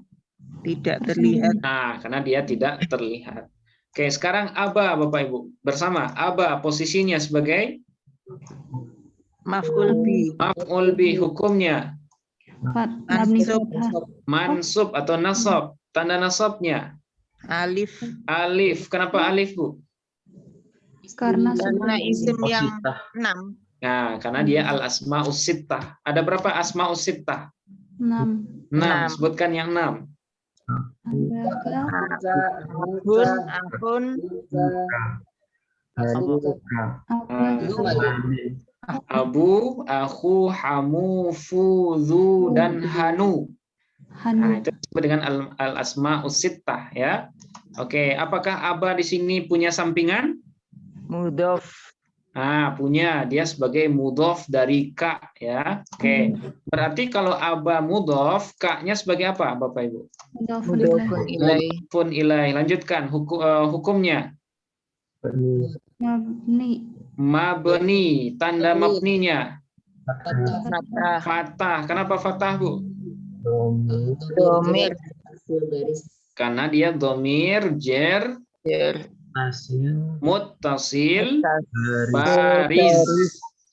Tidak terlihat. Nah, karena dia tidak terlihat. Oke, sekarang aba Bapak Ibu. Bersama aba posisinya sebagai Maf'ul bi. maf'ul bi, hukumnya Mabni Mansub. fathah. mansub atau nasab. Tanda nasabnya Alif. alif. Kenapa alif, Bu? Karena Karena isim yang Positah. 6. Nah, karena dia al asmaus sittah. Ada berapa asmaus sittah? 6. 6. Sebutkan yang 6. Abaka, Akun. Akun. Abu, aku, hamu, fudhu, dan hanu. Nah, Hanu. itu disebut dengan al asmaus sittah ya. Oke, apakah aba di sini punya sampingan? Mudhof. Nah, punya, dia sebagai mudhof dari ka ya. Oke. Berarti kalau aba mudhof, ka-nya sebagai apa, Bapak Ibu? Mudhofun ilaih. Mudhofun ilaih. Lanjutkan hukumnya. Mabni. Mabni, tanda mabninya Fathah. fathah. Kenapa fathah, Bu? Domir. Karena dia domir, jer, muttasil, baris.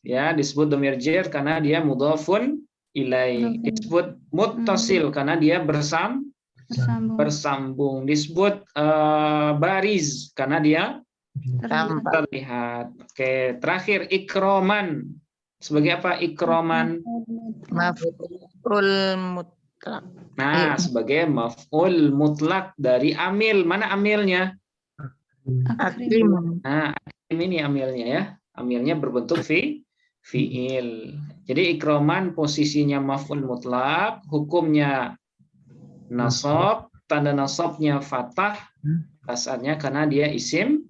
Ya, disebut domir jer karena dia mudhofun ilaih. Disebut muttasil karena dia Bersambung. bersambung. Disebut baris karena dia Terlihat. terlihat. Oke, terakhir ikroman. Sebagai apa ikroman? Maf'ul mutlak. Nah, sebagai maf'ul mutlak dari amil. Mana amilnya? Akrim. Nah, ini amilnya ya. Amilnya berbentuk fi'il. Jadi ikroman posisinya maf'ul mutlak, hukumnya nasab, tanda nasabnya fathah, asalnya karena dia isim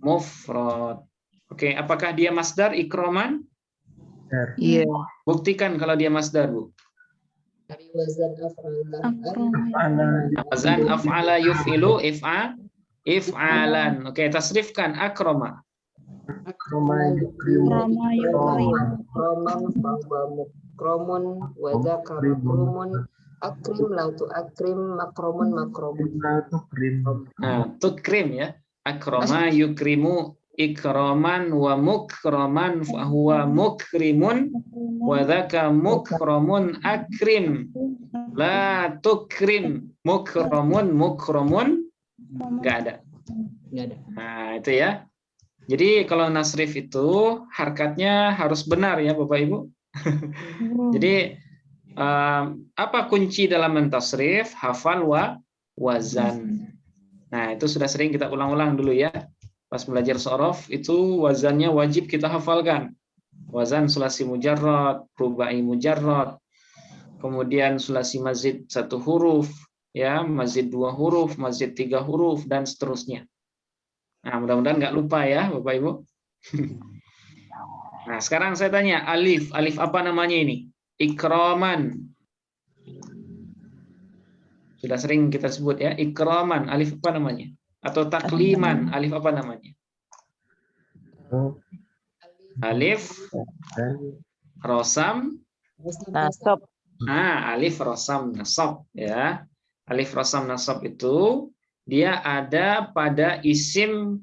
mufrad. Oke, apakah dia masdar ikroman? Iya. Buktikan kalau dia masdar, Bu. Dari wazan Wazan af'ala yuf'ilu if'alan. Oke, tasrifkan akroma. Akroma yukrim. Akroman bahwa mukromun wazakar akrumun akrim lautu akrim makromun makromun. Nah, tukrim ya. Akroma yukrimu ikroman wa mukroman fahuwa mukrimun wa dzaka mukromun akrim la tukrim mukromun nggak ada. Nah, itu ya. Jadi kalau nasrif itu harkatnya harus benar ya Bapak Ibu. Jadi apa kunci dalam mentasrif? Hafal wazan. Nah, itu sudah sering kita ulang-ulang dulu ya. Pas belajar sorof itu wazannya wajib kita hafalkan. Wazan sulasi mujarrad, rubai mujarrad, kemudian sulasi mazid 1 huruf, ya, mazid 2 huruf, mazid 3 huruf, dan seterusnya. Nah, mudah-mudahan nggak lupa ya, Bapak Ibu. Nah, sekarang saya tanya, alif. Alif apa namanya ini? Ikroman. Sudah sering kita sebut ya, ikroman. Alif apa namanya? Atau takliman. Alif apa namanya? Alif rosam Nasab. Nah, alif rosam nasab ya. Alif rosam nasab itu dia ada pada isim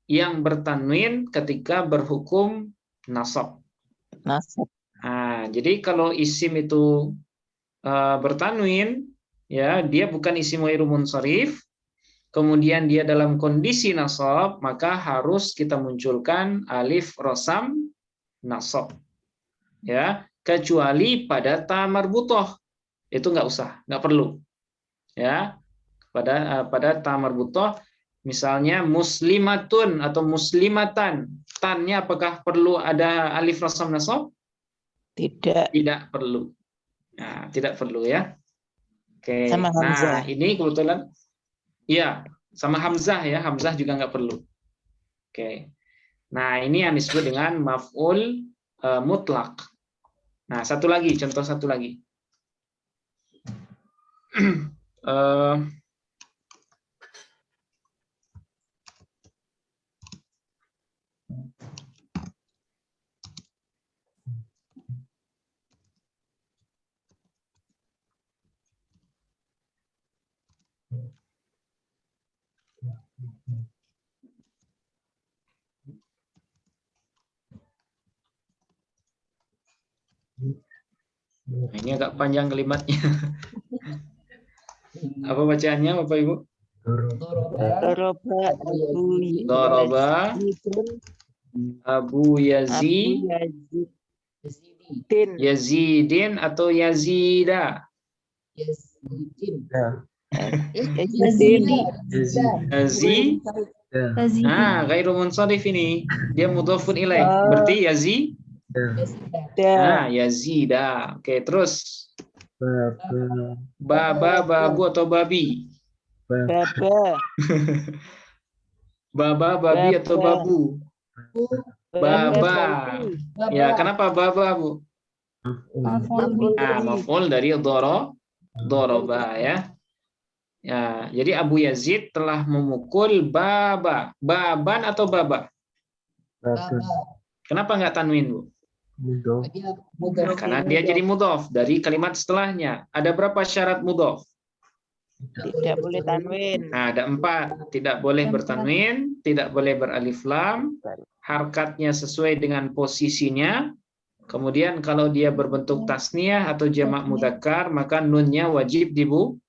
yang bertanwin ketika berhukum nasab. Nasab. Nah, jadi kalau isim itu bertanwin ya, dia bukan isim ghairu munsharif, kemudian dia dalam kondisi nasab, maka harus kita munculkan alif rosam nasab. Ya, kecuali pada ta marbutoh. Itu nggak usah, nggak perlu. Ya, pada ta marbutoh misalnya muslimatun atau muslimatan. tannya apakah perlu ada alif rosam nasab? Tidak. Tidak perlu. Nah, tidak perlu ya. Oke. Sama hamzah. Nah, ini kebetulan iya, sama hamzah ya. Hamzah juga nggak perlu. Oke. Nah, ini yang disebut dengan maf'ul mutlak. Nah, satu lagi, contoh satu lagi. Nah, ini agak panjang kalimatnya. Apa bacaannya, Bapak Ibu? Doroba Doroba Abu Yazid Yazidin atau Yazida? Yazid. Nah, ghairu munsharif ini. Dia mudhafun ilaih. Berarti Yazid. Nah, Yazida. Oke, terus. Baba, babu atau babi? Baba. Baba, babi atau babu? Baba. Ya, kenapa baba, Bu? Nah, maf'ul dari doroba ya. Ya, jadi Abu Yazid telah memukul baba. Baban atau baba? Kenapa nggak tanwin, Bu? Nah, karena dia jadi mudhof dari kalimat setelahnya. Ada berapa syarat mudhof? Tidak boleh tanwin. Nah, ada 4. Tidak boleh bertanwin, tidak boleh beralif lam, harkatnya sesuai dengan posisinya. Kemudian kalau dia berbentuk tasniyah atau jamak mudzakkar, maka nunnya wajib dibuang.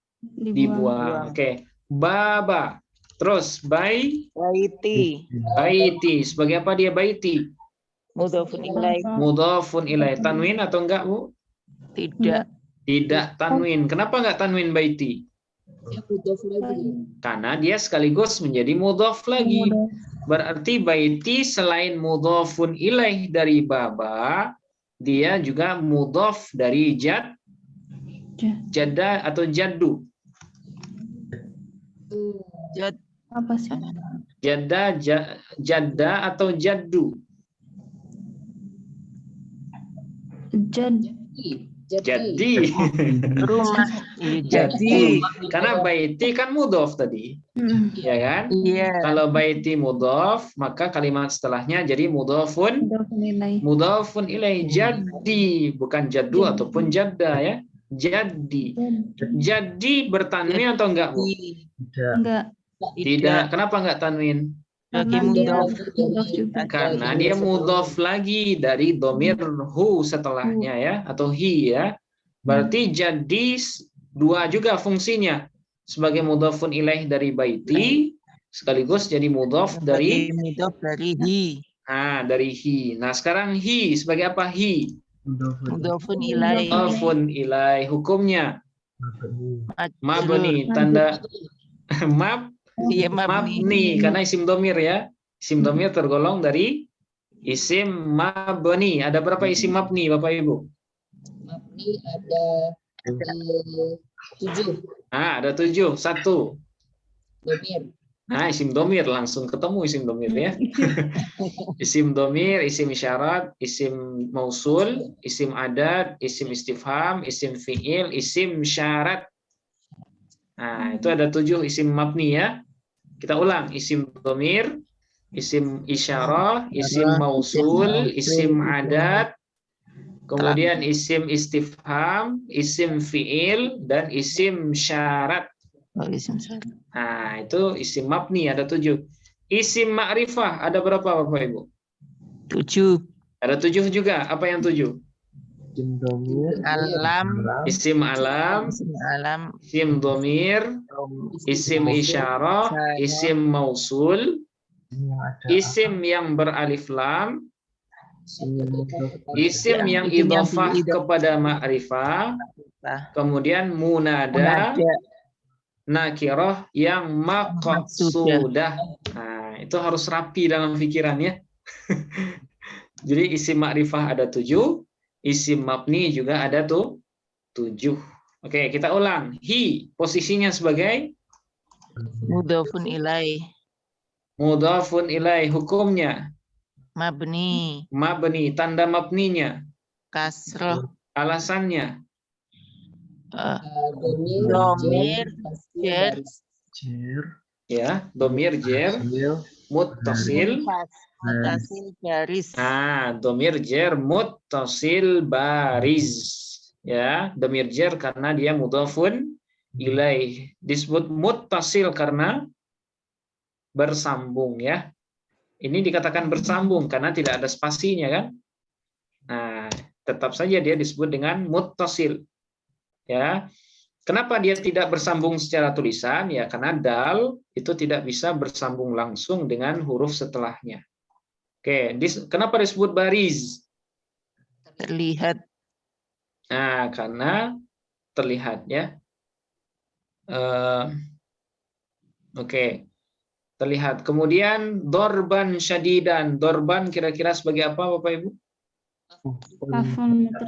Oke. Baba. Terus Baiti. Baiti. Sebagai apa dia baiti? Mudhafun ilaih. Mudhafun ilaih. Tanwin atau enggak, Bu? Tidak. Tidak tanwin. Kenapa enggak tanwin baiti? Karena dia sekaligus menjadi mudhaf lagi. Berarti baiti selain mudhafun ilaih dari baba, dia juga mudhaf dari jadda atau jaddu. Apa sih? Jadda atau jaddu. Jadi Rumah. jadi karena baiti kan mudhof tadi, ya kan? Iya. Kalau baiti mudhof, maka kalimat setelahnya jadi mudhofun ilaih. Jadi bukan jaddu ataupun jadda ya. Jadi bertanwin atau enggak, Bu? Enggak. Tidak. Kenapa enggak tanwin? Karena dia mudhof juga. Karena dia mudhof lagi dari domir hu setelahnya ya, atau hi ya. Berarti jadi 2 juga fungsinya. Sebagai mudhofun ilaih dari baiti, sekaligus jadi mudhof dari hi. Nah, dari hi. Nah, sekarang hi sebagai apa hi? Mudhafun ilaih. Mudhafun ilaih. Hukumnya mabni, tanda mabni karena isim domir ya. Isim domir tergolong dari isim mabni. Ada berapa isim mabni, Bapak Ibu? Mabni ada 7. Nah, ada 7. 1. Domir. Nah, isim domir langsung ketemu isim domir ya. Isim domir, isim isyarat, isim mausul, isim adat, isim istifham, isim fi'il, isim syarat. Nah, itu ada 7 isim mabni ya. Kita ulang, isim domir, isim isyarah, isim mausul, isim adat, kemudian isim istifham, isim fi'il, dan isim syarat. Nah, itu isim mabni ada 7. Isim ma'rifah ada berapa, Bapak Ibu? 7. Ada 7 juga. Apa yang 7? Alam. Isim alam, isim domir, isim isyarah, isim mausul, isim yang beralif lam, isim yang idhofah kepada ma'rifah, kemudian munada, nakirah yang maqsudah. Nah, itu harus rapi dalam pikirannya. Jadi isim ma'rifah ada 7, isim mabni juga ada tuh 7. Oke, kita ulang. Hi posisinya sebagai Mudhofun ilaih. mudhafun ilaih, hukumnya Mabni. mabni, tanda mabninya, Kasroh. alasannya Domir. Jer. Jer. ya, domir jer muttasil. Mutasil baris. Nah, domir jer muttasil bariz. Ya, domir jer karena dia mudhafun ilaih. Disebut muttasil karena bersambung ya. Ini dikatakan bersambung karena tidak ada spasinya kan. Nah, tetap saja dia disebut dengan muttasil. Ya. Kenapa dia tidak bersambung secara tulisan? Ya, karena dal itu tidak bisa bersambung langsung dengan huruf setelahnya. Oke, kenapa disebut bariz? Terlihat. Nah, karena terlihat ya. Oke, terlihat. Kemudian dorban syadidan. Dorban kira-kira sebagai apa, Bapak Ibu?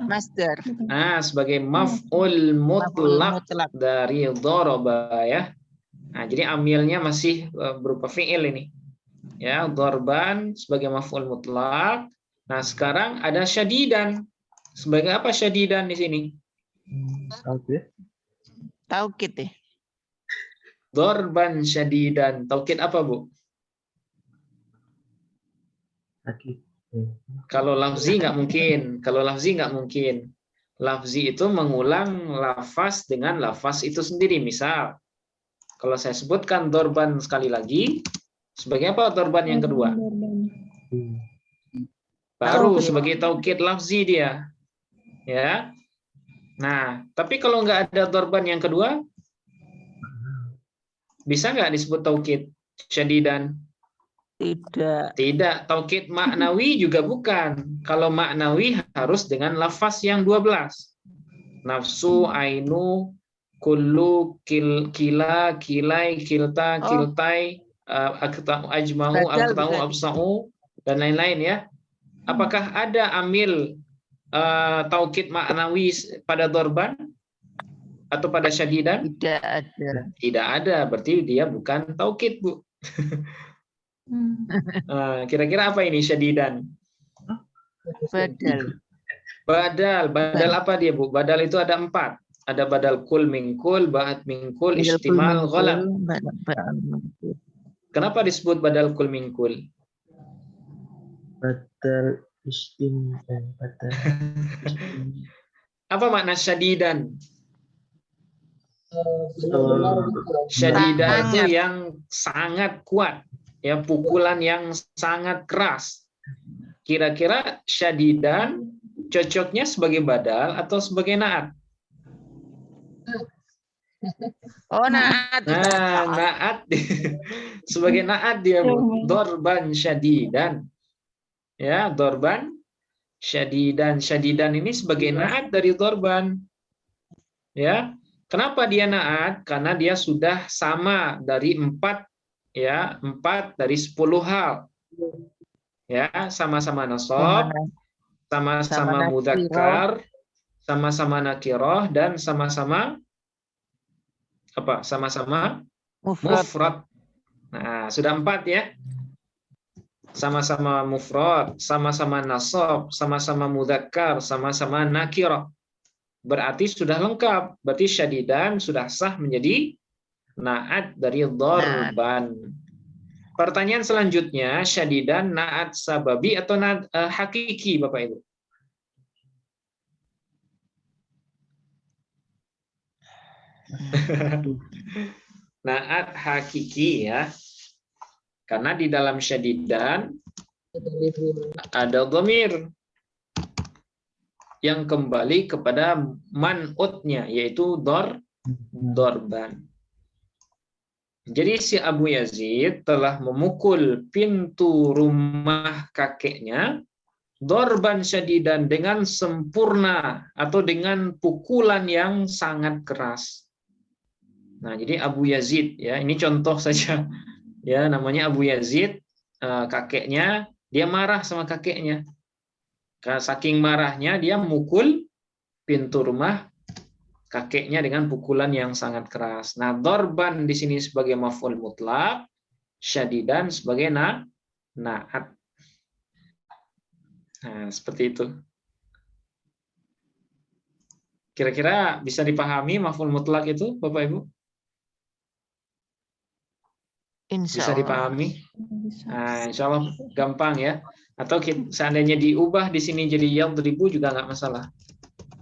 Masdar. Nah, sebagai maf'ul mutlak dari doroba ya. Nah, jadi amilnya masih berupa fi'il ini. Ya, dorban sebagai maf'ul mutlak. Nah, sekarang ada syadidan. Sebagai apa syadidan di sini? Taukid ya. Dorban syadidan. Taukid apa, Bu? Kalau lafzi nggak mungkin. Kalau lafzi nggak mungkin. Lafzi itu mengulang lafaz dengan lafaz itu sendiri. Misal, kalau saya sebutkan dorban sekali lagi, sebagai apa dorban yang kedua? Baru sebagai taukid lafzi dia. Ya. Nah, tapi kalau nggak ada dorban yang kedua, bisa nggak disebut taukid syadidan? Tidak. Tidak. Taukid maknawi juga bukan. Kalau maknawi harus dengan lafaz yang 12. Nafsu, ainu, kullu, kila, kilai, kilta, kiltai, ajma'u, aqta'u, absa'u, dan lain-lain ya. Apakah ada amil taukid maknawi pada dorban atau pada syadidan? Tidak ada. Tidak ada, berarti dia bukan taukid, Bu. Kira-kira apa ini syadidan? Badal. Badal apa dia, Bu? Badal itu ada 4. Ada badal kul mingkul, ba'at mingkul, istimal, ghalab. Kenapa disebut badal kul mingkul? Badal istim dan badal. Apa makna syadidan? Syadidan itu yang sangat kuat, ya, pukulan yang sangat keras. Kira-kira syadidan cocoknya sebagai badal atau sebagai naat? Oh, naat. Nah, naat sebagai naat dia, Bu. Dorban syadidan. Ya, dorban syadidan. Syadidan ini sebagai naat dari dorban. Ya. Kenapa dia naat? Karena dia sudah sama dari 4 ya, 4 dari 10 hal. Ya, sama-sama nasab, sama-sama mudzakkar, sama-sama nakirah, dan sama-sama apa? Sama-sama mufrad. Nah, sudah 4 ya. Sama-sama mufrad, sama-sama nasab, sama-sama mudzakkar, sama-sama nakirah. Berarti sudah lengkap. Berarti syadidan sudah sah menjadi naat dari dorban. Pertanyaan selanjutnya, syadidan naat sababi atau naat hakiki, Bapak Ibu? Naat hakiki ya. Karena di dalam syadidan ada dhamir yang kembali kepada man'utnya, yaitu dorban. Jadi si Abu Yazid telah memukul pintu rumah kakeknya dorban syadidan dengan sempurna atau dengan pukulan yang sangat keras. Nah, jadi Abu Yazid ya, ini contoh saja ya, namanya Abu Yazid, kakeknya Dia marah sama kakeknya. Saking marahnya dia mukul pintu rumah kakeknya dengan pukulan yang sangat keras. Nah, dorban di sini sebagai maf'ul mutlak, syadidan sebagai na'at. Nah, seperti itu. Kira-kira bisa dipahami maf'ul mutlak itu, Bapak Ibu? Insya Bisa Allah. dipahami? Nah, insya Allah gampang ya. Atau seandainya diubah di sini jadi yadribu juga nggak masalah.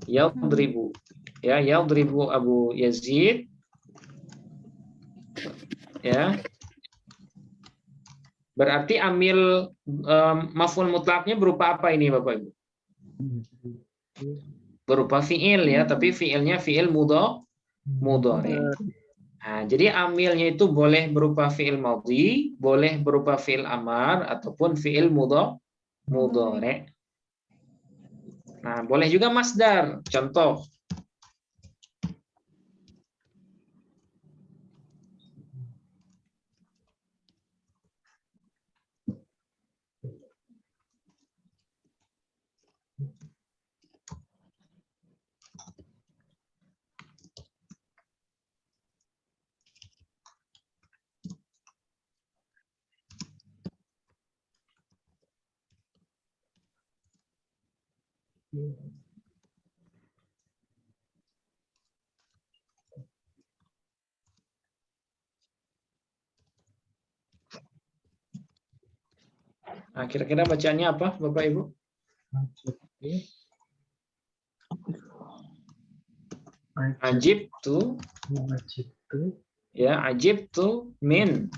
Yadribu. Ya, yadribu Abu Yazid. Ya. Berarti amil maf'ul mutlaknya berupa apa ini Bapak Ibu? Berupa fi'il ya, tapi fi'ilnya fi'il mudhari. Nah, jadi amilnya itu boleh berupa fi'il madhi, boleh berupa fi'il amar ataupun fi'il mudhari. Nah, boleh juga masdar. Contoh. Nah, kira-kira bacaannya apa, Bapak Ibu? Ajib tu, ya ajib tu min.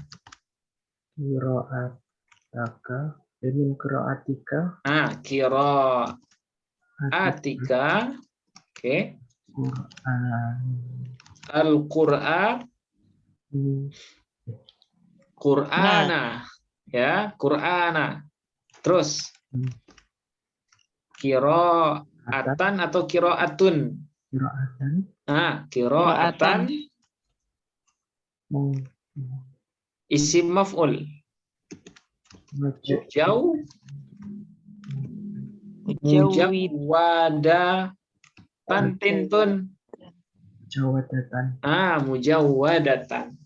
Qira'ataka, min qira'atika. Ah, qira'atika, oke. Al-Qur'an, Qur'ana, ya Qur'ana. Terus qira'atan atau qira'atun? Qira'atan. Ah, qira'atan isim maf'ul. Mujawwadatan tintun. Mujawwadatan. Ah, mujawwadatan.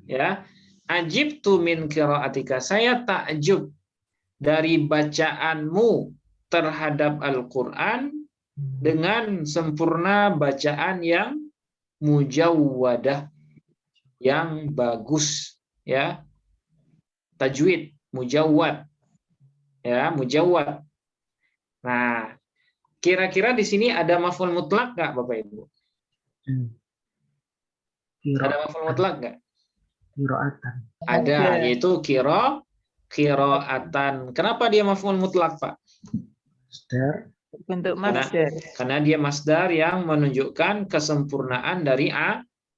Ya. Ajibtu min qira'atika. Saya takjub dari bacaanmu terhadap Al-Qur'an dengan sempurna bacaan yang mujawwadah, yang bagus, ya. Tajwid, mujawwad. Ya, mujawwad. Nah, kira-kira di sini ada maf'ul mutlak nggak, Bapak Ibu? Ada maf'ul mutlak nggak? Qira'atan. Ada, yaitu qira'atan. Kenapa dia maf'ul mutlak, Pak? Masdar. Bentuk masdar. Karena dia masdar yang menunjukkan kesempurnaan dari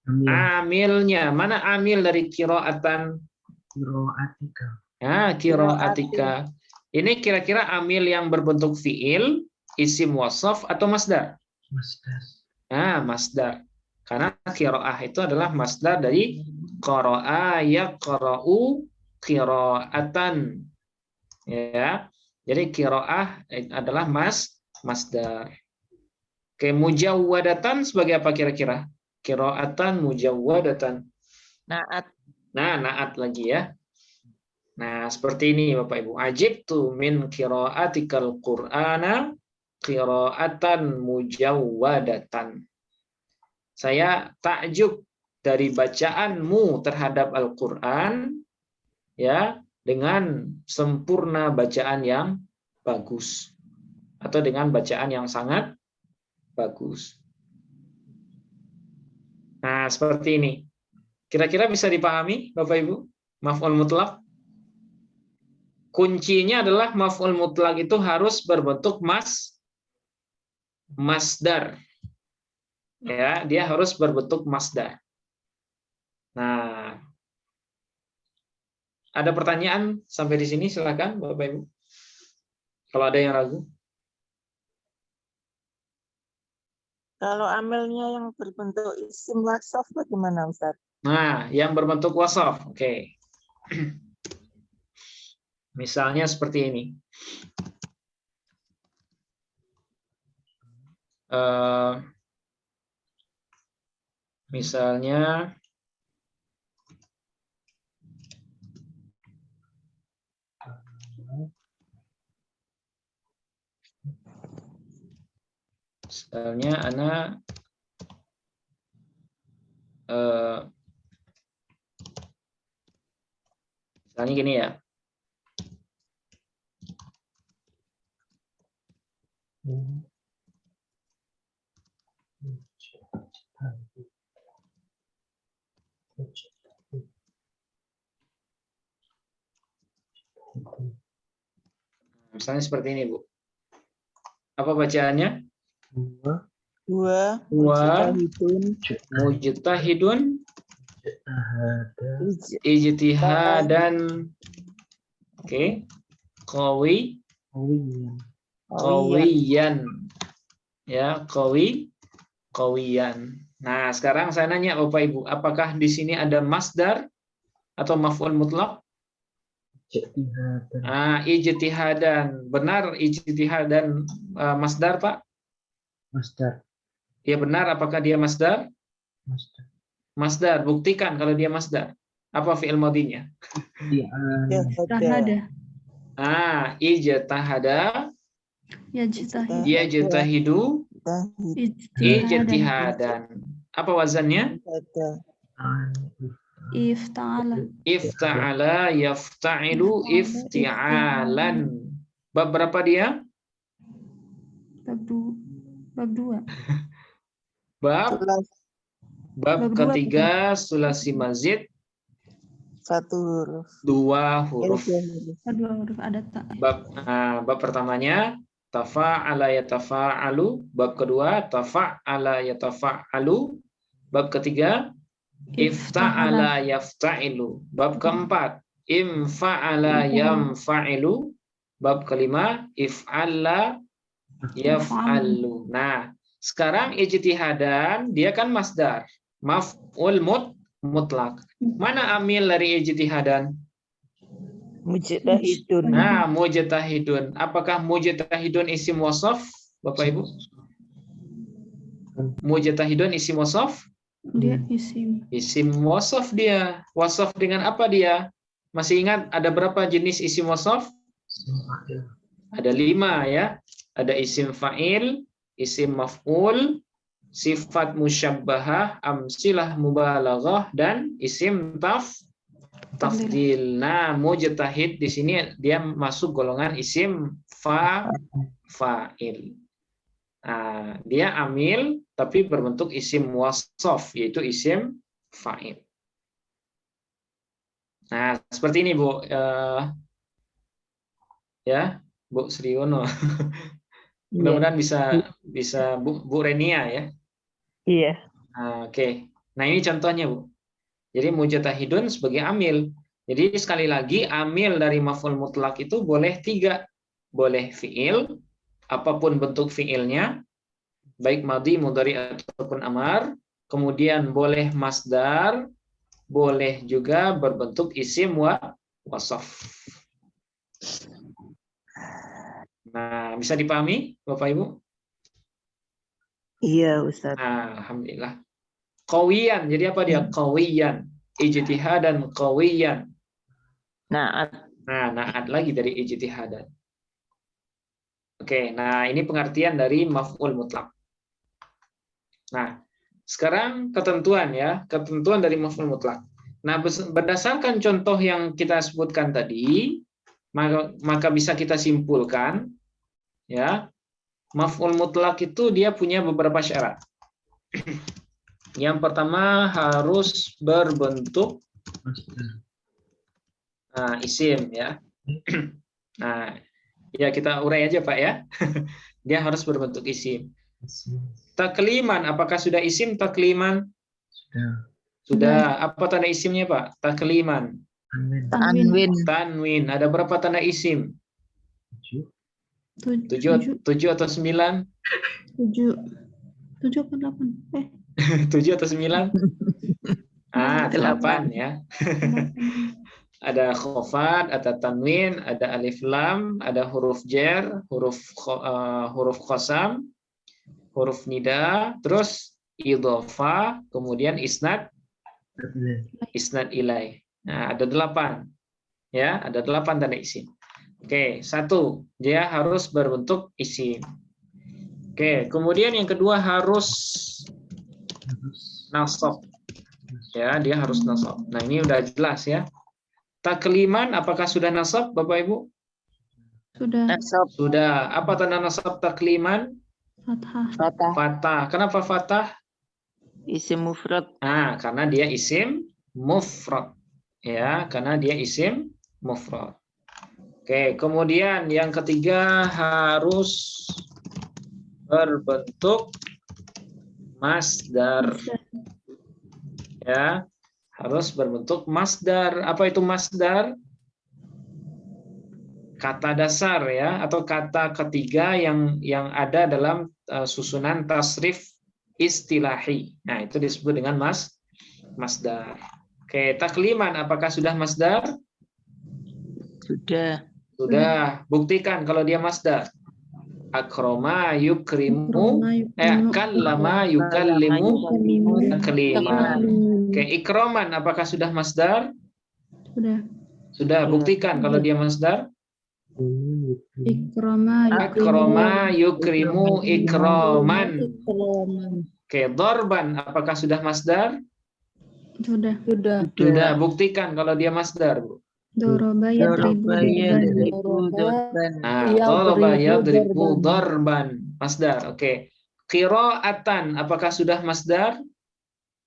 amilnya. Mana amil dari qira'atan? Qira'atika. Nah, qira'atika. Ini kira-kira amil yang berbentuk fi'il, isim wasaf atau masdar? Masdar. Nah, masdar. Karena qira'ah itu adalah masdar dari qara'a yaqra'u qira'atan. Ya. Jadi qira'ah adalah masdar. Oke, mujawwadatan sebagai apa kira-kira? Qira'atan mujawwadatan. Na'at. Nah, na'at lagi ya. Nah, seperti ini Bapak Ibu. Ajibtu min qira'atikal Qur'ana qira'atan mujawwadatan. Saya takjub dari bacaanmu terhadap Al-Qur'an ya, dengan sempurna bacaan yang bagus atau dengan bacaan yang sangat bagus. Nah, seperti ini. Kira-kira bisa dipahami Bapak Ibu? Maf'ul mutlak. Kuncinya adalah maf'ul mutlak itu harus berbentuk masdar. Ya, dia harus berbentuk masdar. Nah, ada pertanyaan sampai di sini, silakan Bapak Ibu. Kalau ada yang ragu. Kalau amilnya yang berbentuk isim wasaf bagaimana, Ustaz? Nah, yang berbentuk wasaf. Oke. Misalnya seperti ini. Misalnya anak misalnya gini ya. Misalnya seperti ini, Bu. Apa bacaannya? Dua mujtahidun ijtihadan. Oke. Qawiyan. Ya, qawiyan. Nah, sekarang saya nanya Bapak Ibu, apakah di sini ada masdar atau maf'ul mutlaq? Ijtihadan. Benar ijtihadan masdar, Pak? Masdar. Ya benar, apakah dia masdar? Masdar. Masdar, buktikan kalau dia masdar. Apa fi'il madinya? Tahada. Ijtahada. Yajtahidu. Ijtihadan. Apa wazannya? Ifta'ala yafta'ilu ifti'alan. Bab berapa dia? Bab 2. Bab ketiga sulasi mazid. 1 huruf. 2 huruf. 2 huruf ada tak. Bab pertamanya tafa'ala yatafa'alu. Bab kedua tafa'ala yatafa'alu. Bab ketiga ifta'ala yafta'ilu. Bab keempat imfa'ala yamfa'ilu. Bab kelima if'alla yaf'alu. Nah, sekarang ijtihadan dia kan masdar, maf'ul mutlak. Mana amil dari ijtihadan? Mujtahidun. Nah, mujtahidun. Apakah mujtahidun isim wasaf, Bapak Ibu? Mujtahidun isim wasaf? Dia isim. Isim wasaf dia. Wasaf dengan apa dia? Masih ingat ada berapa jenis isim wasaf? Ada 5 ya. Ada isim fa'il, isim maf'ul, sifat musyabbahah, amsilah mubalaghah, dan isim tafdil. Nah, mujtahid di sini dia masuk golongan isim fa'il. Nah, dia amil tapi berbentuk isim wasaf, yaitu isim fa'il. Nah, seperti ini, Bu. Ya, Bu Sriono. Mudah-mudahan bisa Bu Renia ya. Iya. Oke. Nah, ini contohnya, Bu. Jadi mujtahidun sebagai amil. Jadi sekali lagi amil dari maf'ul mutlak itu boleh 3. Boleh fi'il, apapun bentuk fi'ilnya, baik madhi, mudhari ataupun amar. Kemudian boleh masdar, boleh juga berbentuk isim wasaf. Nah, bisa dipahami Bapak Ibu? Iya, Ustaz. Alhamdulillah. Qawiyan, jadi apa dia? Qawiyan. Ijtihadan qawiyan. Na'at lagi dari ijtihadan. Oke, nah ini pengertian dari maf'ul mutlak. Nah, sekarang ketentuan ya, ketentuan dari maf'ul mutlak. Nah, berdasarkan contoh yang kita sebutkan tadi, maka bisa kita simpulkan ya, maf'ul mutlak itu dia punya beberapa syarat. Yang pertama harus berbentuk isim ya. Nah, ya kita urai aja Pak ya. Dia harus berbentuk isim. Takliman, apakah sudah isim takliman? Sudah. Apa tanda isimnya Pak? Takliman. Tanwin. Ada berapa tanda isim? 7 atau 9? 7 atau 8? 7 atau 9? 8 ya. ada khofat, ada tanwin, ada alif lam, ada huruf jar, huruf qasam, huruf nida, terus idhofah, kemudian isnad ilai. Nah, ada 8. Ya, ada 8 tanda isim. Oke, 1, dia harus berbentuk isim. Oke, kemudian yang kedua harus nasab. Ya, dia harus nasab. Nah, ini udah jelas ya. Takliman apakah sudah nasab, Bapak Ibu? Sudah. Nasab. Sudah. Apa tanda nasab takliman? Fathah. Fathah. Kenapa fathah? Isim mufrad. Nah, karena dia isim mufrad. Ya, karena dia isim mufrad. Oke, kemudian yang ketiga harus berbentuk masdar. Ya, harus berbentuk masdar. Apa itu masdar? Kata dasar ya, atau kata ketiga yang ada dalam susunan tasrif istilahi. Nah, itu disebut dengan masdar. Oke, takliman apakah sudah masdar? Sudah. Sudah. Buktikan kalau dia masdar. Akroma yukrimu, kallama yukallimu taklima. Oke, ikroman apakah sudah masdar? Sudah. Sudah. Buktikan kalau dia masdar. Akroma yukrimu ikroman. Oke, dorban apakah sudah masdar? Sudah. Sudah. Buktikan kalau dia masdar, Bu. Doroba yadribu dorban. Nah, doroba yadribu dorban. Masdar. Oke. Qiraatan apakah sudah masdar?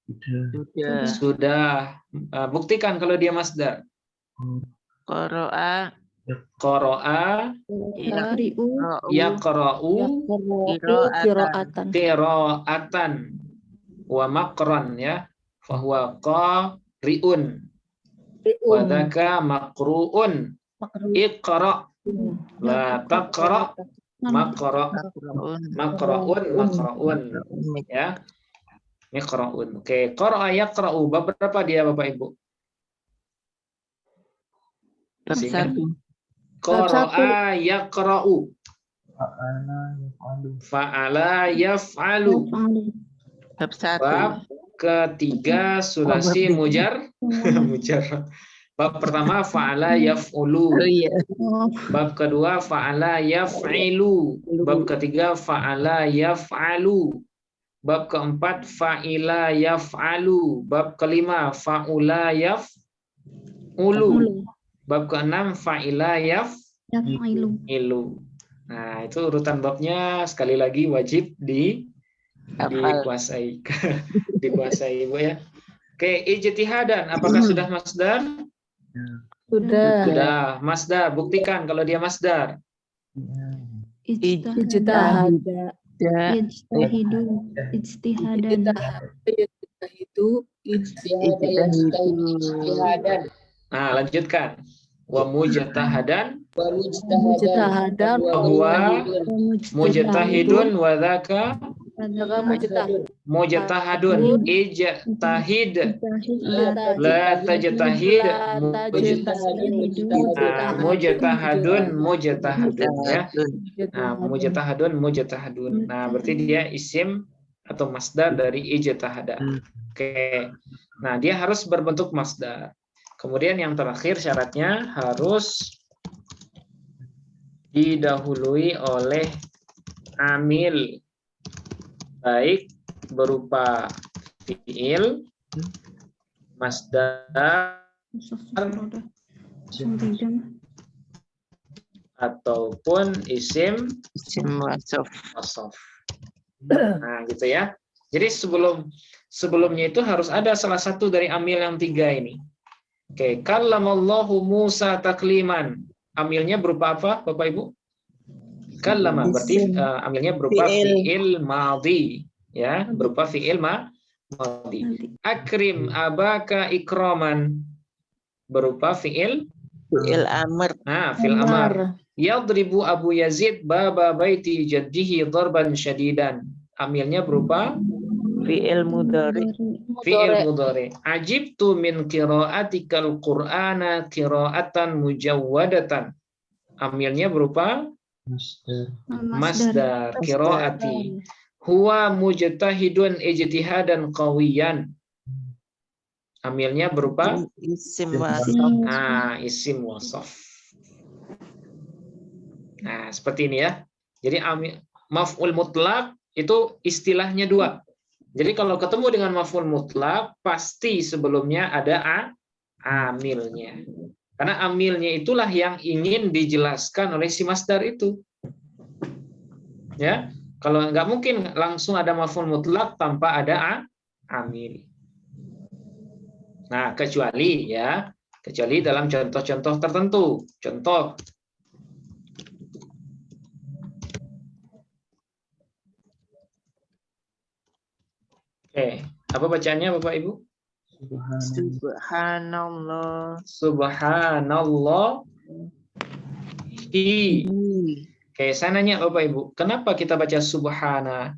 Sudah. Sudah. Buktikan kalau dia masdar. Qara'a. Qara'a yaqra'u qira'atan wa maqran ya. Fahuwa qari'un. Wa dzaka maqru'un. Iqra. La taqra. Maqra'un. Ya. Iqra'un. Oke, qara'a yaqra'u. Bab berapa dia Bapak Ibu? Bab 1. Qara'a yaqra'u. Fa'ala yaf'alu. Bab 1. Bab ketiga sulasi mujar. Bab pertama fa'ala yaf'ulu. Oh iya. Bab kedua fa'ala yaf'ilu. Bab ketiga fa'ala yaf'alu. Bab keempat fa'ila yaf'alu. Bab kelima fa'ula yaf'ulu. Bab keenam fa'ila yaf'ilu. Nah, itu urutan babnya sekali lagi wajib dikuasai. Dikuasai Ibu ya. Oke, ijtihadan apakah sudah masdar? Sudah. Masdar, buktikan kalau dia masdar. Ijtihada. Ijtihadan. Nah, lanjutkan. Wa mujtahadan Bahwa mujtahidun wa dzaka mujtahadun. Ijtahid la tajtahid mujtahadun ya. Nah, mujtahadun. Nah, berarti dia isim atau masdar dari ijtahada. Oke. Nah, dia harus berbentuk masdar. Kemudian yang terakhir syaratnya harus didahului oleh amil, baik berupa fiil, masdar, ataupun isim wasaf. Nah, gitu ya. Jadi sebelumnya itu harus ada salah satu dari amil yang 3 ini. Oke, kallamallahu Musa takliman. Amilnya berupa apa, Bapak Ibu? Kallama berarti amilnya berupa fiil madhi, ya, berupa fiil madhi. Akrim abaka ikraman berupa fiil amr. Nah, fiil amr. Yadribu Abu Yazid baba baiti jaddihi darban syadidan. Amilnya berupa Fi'il mudhari. Fi'il mudhari. Ajibtu min qira'atikal Qur'ana qira'atan mujawwadatan. Amilnya berupa masdar qiraati. Huwa mujtahidun ijtihadan qawiyan. Amilnya berupa Isim wasaf. isim wasaf. Nah, seperti ini ya. Jadi maf'ul mutlak itu istilahnya dua. Jadi kalau ketemu dengan maf'ul mutlak, pasti sebelumnya ada amilnya. Karena amilnya itulah yang ingin dijelaskan oleh si masdar itu. Ya, kalau nggak mungkin langsung ada maf'ul mutlak tanpa ada amil. Nah, kecuali dalam contoh-contoh tertentu. Contoh. Oke, apa bacaannya Bapak Ibu? Subhanallah. Subhanallah. Oke, saya nanya Bapak Ibu, kenapa kita baca subhana?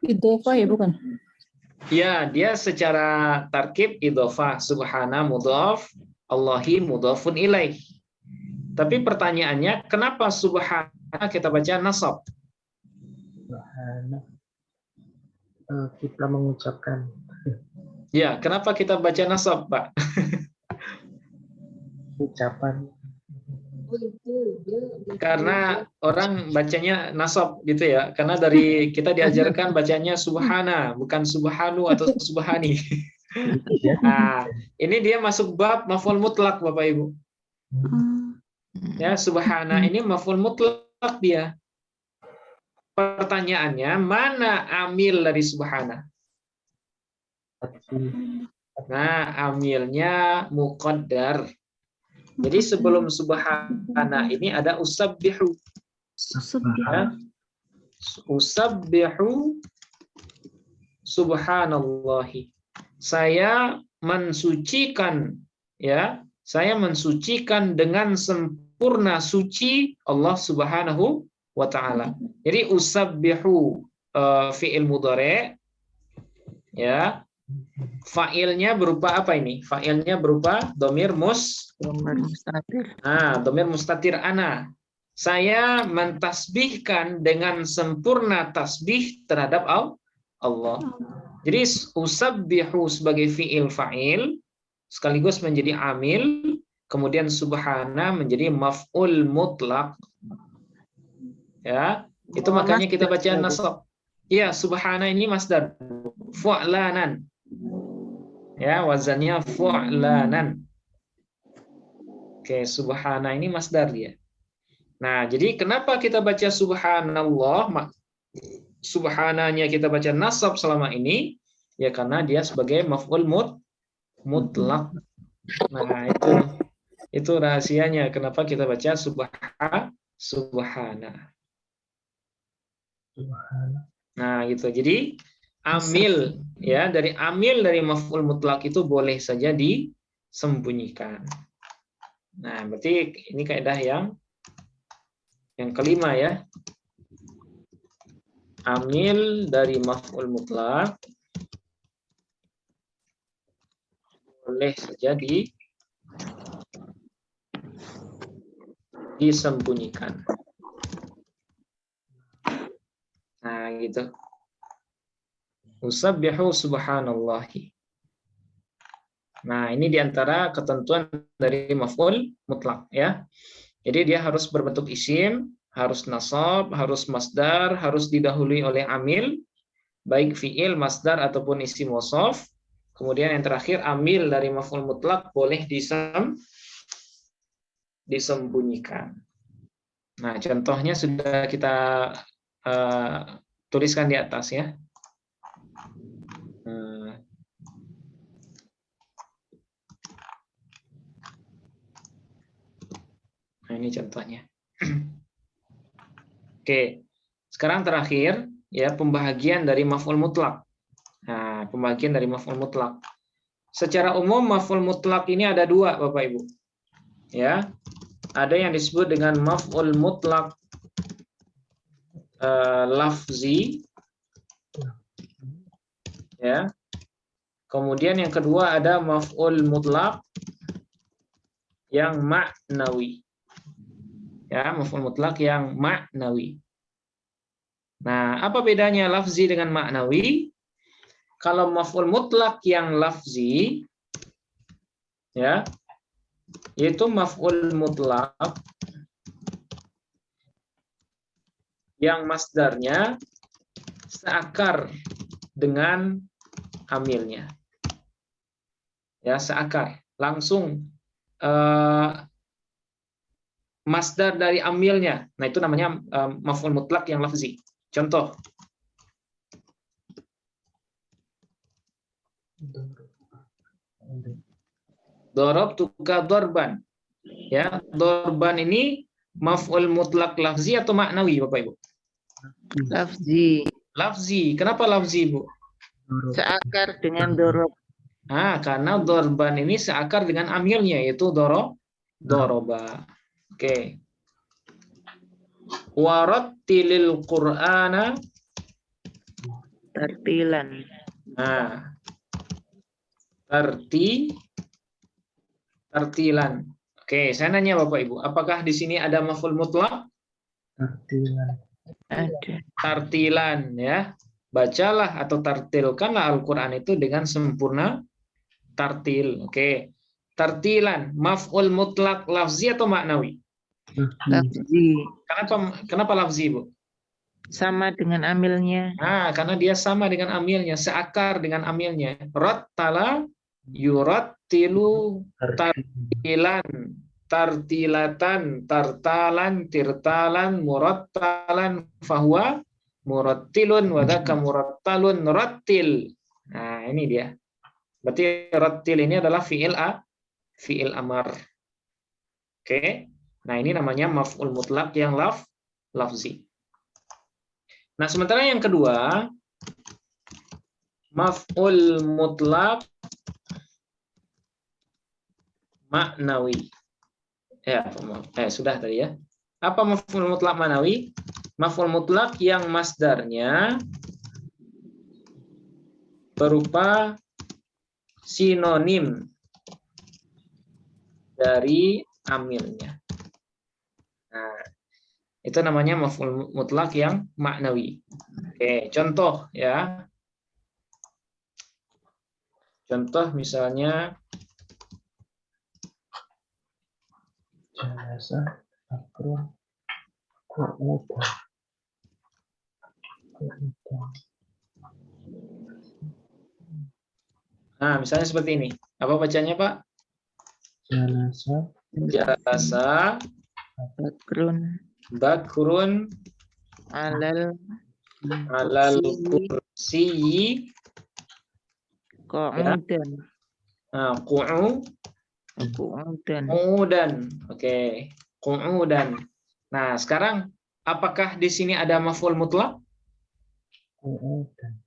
Idhofah ya bukan? Ya, dia secara tarkib idhofah. Subhana mudhaf, Allahi mudhafun ilaih. Tapi pertanyaannya, kenapa subhana kita baca nasab? Subhana. Kita mengucapkan. Ya, kenapa kita baca nasab, Pak? Ucapan. Karena orang bacanya nasab gitu ya. Karena dari kita diajarkan bacanya subhana, bukan subhanu atau subhani. Nah, ini dia masuk bab maf'ul mutlak Bapak Ibu. Ya, subhana ini maf'ul mutlak dia. Pertanyaannya, mana amil dari subhana? Nah, amilnya muqaddar. Jadi sebelum subhana ini ada usabbihu. Ya. Usabbihu subhanallahi. Saya mensucikan, ya. Saya mensucikan dengan sempurna suci Allah Subhanahu wa taala. Jadi usabbihu fi'il mudhari, ya. Fa'ilnya berupa apa ini? Fa'ilnya berupa dhamir Mustatir. dhamir mustatir ana. Saya mentasbihkan dengan sempurna tasbih terhadap Allah. Jadi usabbihu sebagai fi'il fa'il sekaligus menjadi amil, kemudian subhana menjadi maf'ul mutlak. Ya, itu makanya kita baca nasab. Iya, subhana ini masdar fu'lanan. Ya, wazannya fu'lanan. Oke, subhana ini masdar dia. Nah, jadi kenapa kita baca subhanallah? Subhananya kita baca nasab selama ini, ya karena dia sebagai maf'ul mutlak. Nah, itu rahasianya kenapa kita baca subhana. Nah, gitu. Jadi amil, ya, dari amil dari maf'ul mutlak itu boleh saja disembunyikan. Nah, berarti ini kaidah yang kelima ya. Amil dari maf'ul mutlak boleh saja disembunyikan. Nah, gitu. Usabbihu subhanallahi. Nah, ini diantara ketentuan dari maf'ul mutlak ya. Jadi dia harus berbentuk isim, harus nasab, harus masdar, harus didahului oleh amil, baik fi'il, masdar ataupun isim wasaf. Kemudian yang terakhir amil dari maf'ul mutlak boleh disembunyikan. Nah, contohnya sudah kita tuliskan di atas ya. Nah, ini contohnya. Oke, sekarang terakhir ya pembahagian dari maf'ul mutlak. Nah, pembagian dari maf'ul mutlak. Secara umum maf'ul mutlak ini ada dua, Bapak Ibu. Ya. Ada yang disebut dengan maf'ul mutlak lafzi, ya. Kemudian yang kedua ada maf'ul mutlak yang maknawi. Ya, maf'ul mutlak yang maknawi. Nah, apa bedanya lafzi dengan maknawi? Kalau maf'ul mutlak yang lafzi, ya, yaitu maf'ul mutlak yang masdarnya seakar dengan amilnya. Ya, seakar, langsung masdar dari amilnya. Nah, itu namanya maf'ul mutlak yang lafzi. Contoh. Darabtuka darban. Ya, darban ini maf'ul mutlak lafzi atau maknawi, Bapak Ibu? Lafzi. Lafzi. Kenapa lafzi, Bu? Seakar dengan dorob. Nah, karena dorban ini seakar dengan amilnya, yaitu doroba. Oke. Warattilil Qur'ana Tartilan. Nah, tartilan. Oke, saya nanya Bapak Ibu, apakah di sini ada maf'ul mutlak? Tartilan. Ada. Tartilan, ya. Bacalah atau tartilkanlah Al-Qur'an itu dengan sempurna tartil. Oke. Tartilan, maf'ul mutlak lafzi atau maknawi? Lafzi. Kenapa lafzi, Bu? Sama dengan amilnya. Nah, karena dia sama dengan amilnya, seakar dengan amilnya. Rattala yurattilu tartilan, tartilatan, tartalan, tirtalan, murattalan, fahuwa murattilun, wadaka murattalun, rattil. Nah, ini dia. Berarti rattil ini adalah fi'il amar. Oke. Nah, ini namanya maf'ul mutlak yang lafzi. Nah, sementara yang kedua, maf'ul mutlak maknawi. Ya, sudah tadi ya. Apa maf'ul mutlak maknawi? Maf'ul mutlak yang masdarnya berupa sinonim dari amilnya. Nah, itu namanya maf'ul mutlak yang maknawi. Oke, contoh ya. Contoh misalnya Jalasa akram qu'udan. Nah, misalnya seperti ini. Apa bacanya, Pak? Jalasa bakrun Alal kursiyi qu'udan. Nah, Qu'udan. qu'udan. Oke, qu'udan. Nah, sekarang apakah di sini ada maf'ul mutlak?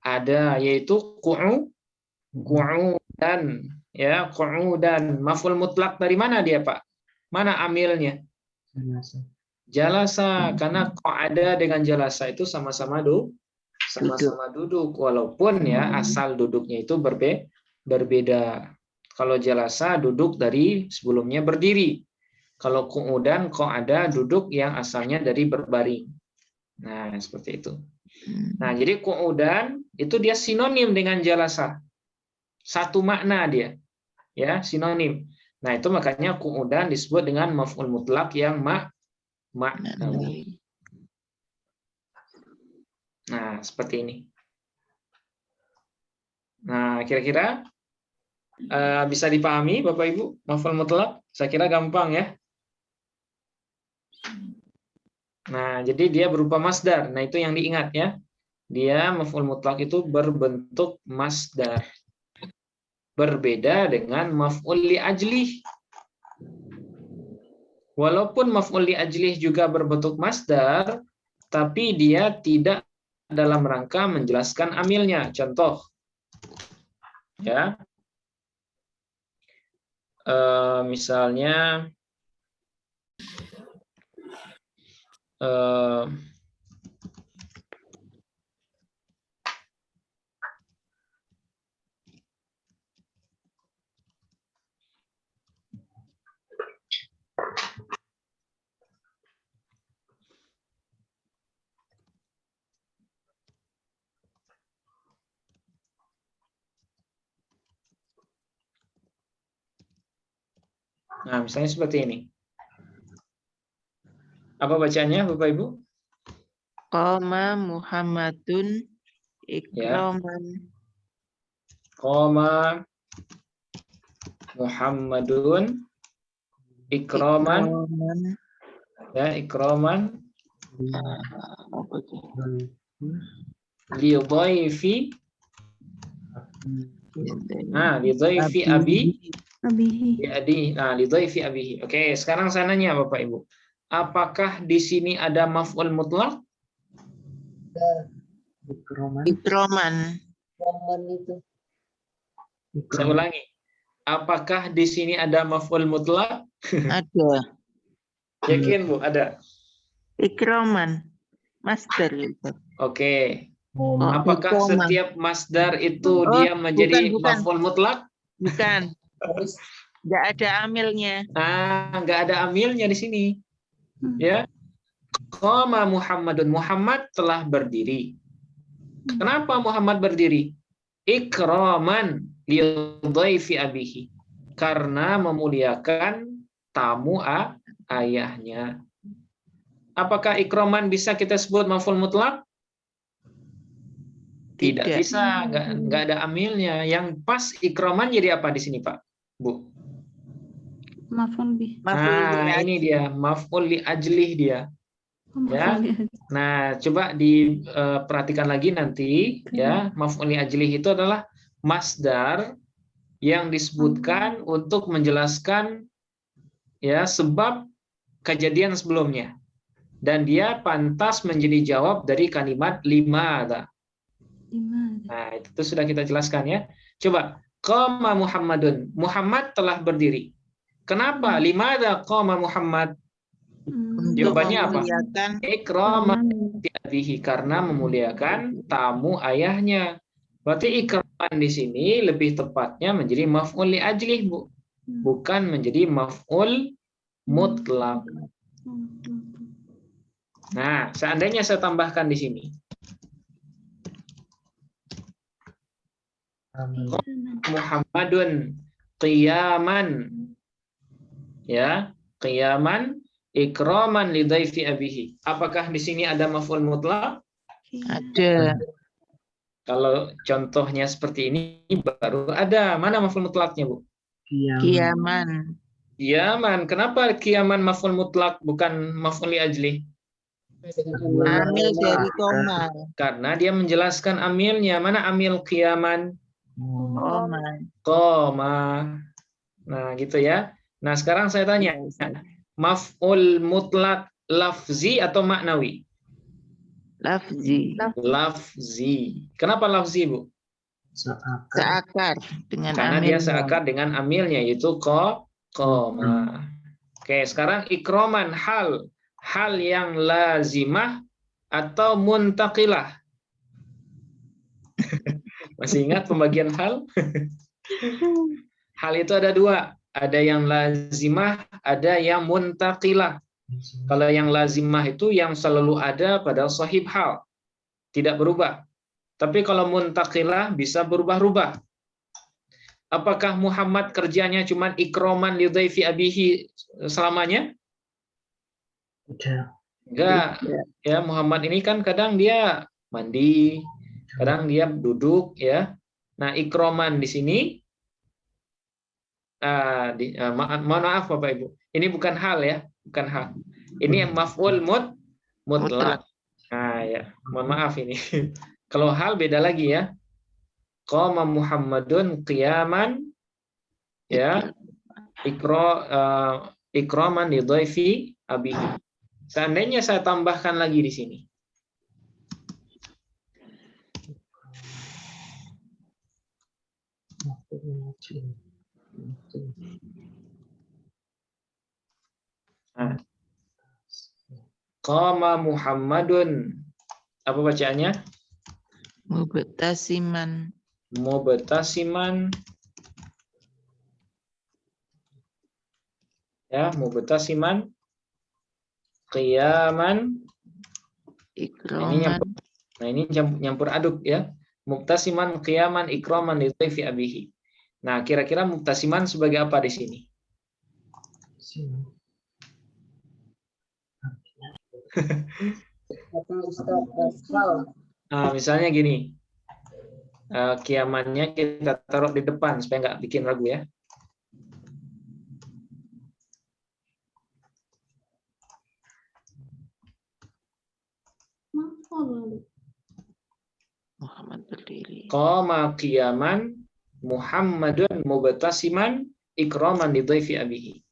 Ada, yaitu qu'udan. Ya, qu'udan. Maf'ul mutlak dari mana dia, Pak? Mana amilnya? Jalasa, karena qa'ada dengan jalasa itu sama-sama duduk, walaupun ya asal duduknya itu berbeda. Kalau jalasa duduk dari sebelumnya berdiri. Kalau qu'udan qa'ada duduk yang asalnya dari berbaring. Nah, seperti itu. Nah, jadi qu'udan itu dia sinonim dengan jalasa. Satu makna dia. Ya, sinonim. Nah, itu makanya qu'udan disebut dengan maf'ul mutlak yang maknawi. Nah, seperti ini. Nah, kira-kira bisa dipahami Bapak Ibu maf'ul mutlak? Saya kira gampang ya. Nah, jadi dia berupa masdar. Nah, itu yang diingat ya. Dia maf'ul mutlak itu berbentuk masdar. Berbeda dengan maf'ul li ajlih. Walaupun maf'ul li ajlih juga berbentuk masdar, tapi dia tidak dalam rangka menjelaskan amilnya. Contoh, ya, misalnya Nah, misalnya seperti ini. Apa bacanya, Bapak Ibu? Qoma Muhammadun ikraman. Qoma Muhammadun ikraman, ya, ikraman Apa itu? li dhaifi. Nah, li dhaifi abi Abihi. nah, li dhaifi abihi. Oke, sekarang saya nanya Bapak Ibu. Apakah di sini ada maf'ul mutlaq? Ikroman. Ikraman. Momen itu. Saya ulangi. Apakah di sini ada maf'ul mutlaq? Ada. Yakin, Bu? Ada. Ikraman. Master itu. Oke. Oh, Apakah ikraman. setiap masdar itu Oh, dia menjadi bukan. maf'ul mutlaq? Bukan. Harus Nggak ada amilnya. Nggak ada amilnya di sini. Ya. Qama Muhammadun. Muhammad telah berdiri. Kenapa Muhammad berdiri? Ikraman li dhaifi abihi. Karena memuliakan tamu ayahnya. Apakah ikraman bisa kita sebut maf'ul mutlaq? Tidak bisa, nggak ada amilnya. Yang pas ikraman jadi apa di sini, Pak? Bu. Maf'ul bih. Ini dia, maf'ul li ajlih dia. Ya. Nah, coba diperhatikan lagi nanti ya, maf'ul li ajlih itu adalah masdar yang disebutkan untuk menjelaskan ya sebab kejadian sebelumnya. Dan dia pantas menjadi jawab dari kalimat limada. Nah, itu sudah kita jelaskan ya. Coba, qama Muhammadun. Muhammad telah berdiri. Kenapa? Limada qama Muhammad? Jawabannya apa? Ikraman abihi, karena memuliakan tamu ayahnya. Berarti ikraman di sini lebih tepatnya menjadi maf'ul li ajlih, Bu. Bukan menjadi maf'ul mutlaq. Nah, seandainya saya tambahkan di sini. Muhammadun qiyaman. Ya, qiyaman ikraman li dhaifi abihi. Apakah di sini ada maf'ul mutlaq? Ada. Kalau contohnya seperti ini baru ada. Mana maf'ul mutlaqnya, Bu? Kiaman. Kiaman. Kenapa kiaman maf'ul mutlaq bukan maf'ul li ajli? Amil dari koma. Karena dia menjelaskan amilnya. Mana amil kiaman? Koma. Nah, gitu ya. Nah, sekarang saya tanya, maf'ul mutlaq lafzi atau maknawi? Lafzi. Lafzi. Kenapa lafzi, Bu? Seakar dengan Karena dia seakar dengan amilnya, yaitu koma. Oke, sekarang ikroman hal yang lazimah atau muntaqilah. Masih ingat pembagian hal? Hal itu ada dua. Ada yang lazimah, ada yang muntaqilah. Kalau yang lazimah itu yang selalu ada pada sahib hal, tidak berubah. Tapi kalau muntaqilah bisa berubah-ubah. Apakah Muhammad kerjanya cuma ikroman li dhaifi abihi selamanya? Enggak. Ya, Muhammad ini kan kadang dia mandi, kadang dia duduk ya. Nah, ikroman di sini mohon maaf Bapak Ibu. Ini bukan hal ya, bukan hal. Ini maf'ul mutlaq. Nah, ya, mohon maaf ini. Kalau hal beda lagi ya. Qama Muhammadun qiyaman ya. Ikraman li dhaifi abihi. Seandainya saya tambahkan lagi di sini. Nah. Qama Muhammadun. Apa bacaannya? Mubtasiman. Mubtasiman. Ya, mubtasiman. Qiyaman. Ikraman. Ini nyampur aduk ya. Mubtasiman qiyaman ikraman li dhaifi abihi. Nah, kira-kira mubtasiman sebagai apa di sini? Kata Ustaz hal. Nah, misalnya gini, kiamannya kita taruh di depan supaya nggak bikin ragu ya. Muhammad berdiri. Qama qiyaman Muhammadun mubtasiman ikraman li dhaifi abihi.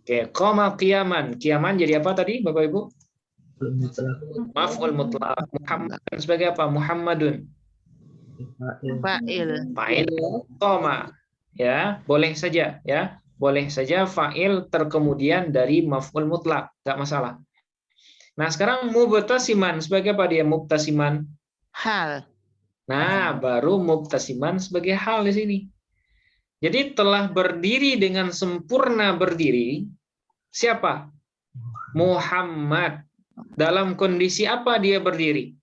Oke, qama qiyaman. Qiyaman jadi apa tadi Bapak Ibu? Maf'ul mutlaq. Muhammad sebagai apa? Muhammadun. Fa'il. Fa'il qama. Ya, boleh saja ya. Boleh saja fa'il terkemudian dari maf'ul mutlaq, enggak masalah. Nah, sekarang mubtasiman sebagai apa dia mubtasiman? Hal. Nah, baru mubtasiman sebagai hal di sini. Jadi telah berdiri dengan sempurna berdiri siapa? Muhammad. Dalam kondisi apa dia berdiri?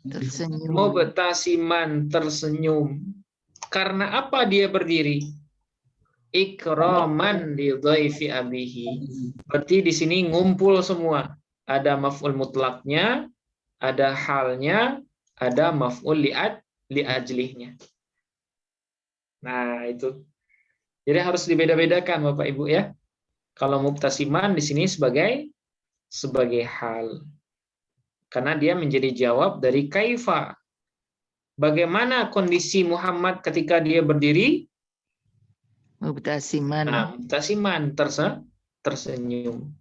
Tersenyum. Mubtasiman, tersenyum. Karena apa dia berdiri? Ikraman li dhaifi abihi. Berarti di sini ngumpul semua. Ada maf'ul mutlaknya, ada halnya, ada maf'ul li ajlihnya. Nah, itu. Jadi harus dibeda-bedakan Bapak Ibu ya. Kalau mubtasiman di sini sebagai hal. Karena dia menjadi jawab dari kaifa. Bagaimana kondisi Muhammad ketika dia berdiri? Mubtasiman. Nah, mubtasiman, tersenyum.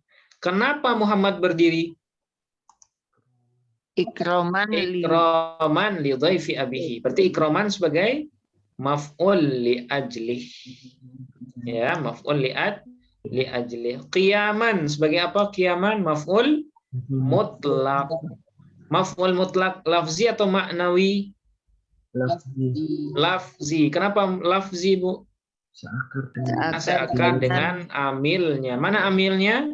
Kenapa Muhammad berdiri? Ikroman Ikroman li dhaifi abihi. Berarti ikroman sebagai maf'ul li ajlih. Ya, maf'ul li ajlih. Qiyaman sebagai apa? Qiyaman maf'ul mutlak. Maf'ul mutlak lafzi atau maknawi? Lafzi. Kenapa lafzi, Bu? Seakar dengan amilnya. Mana amilnya?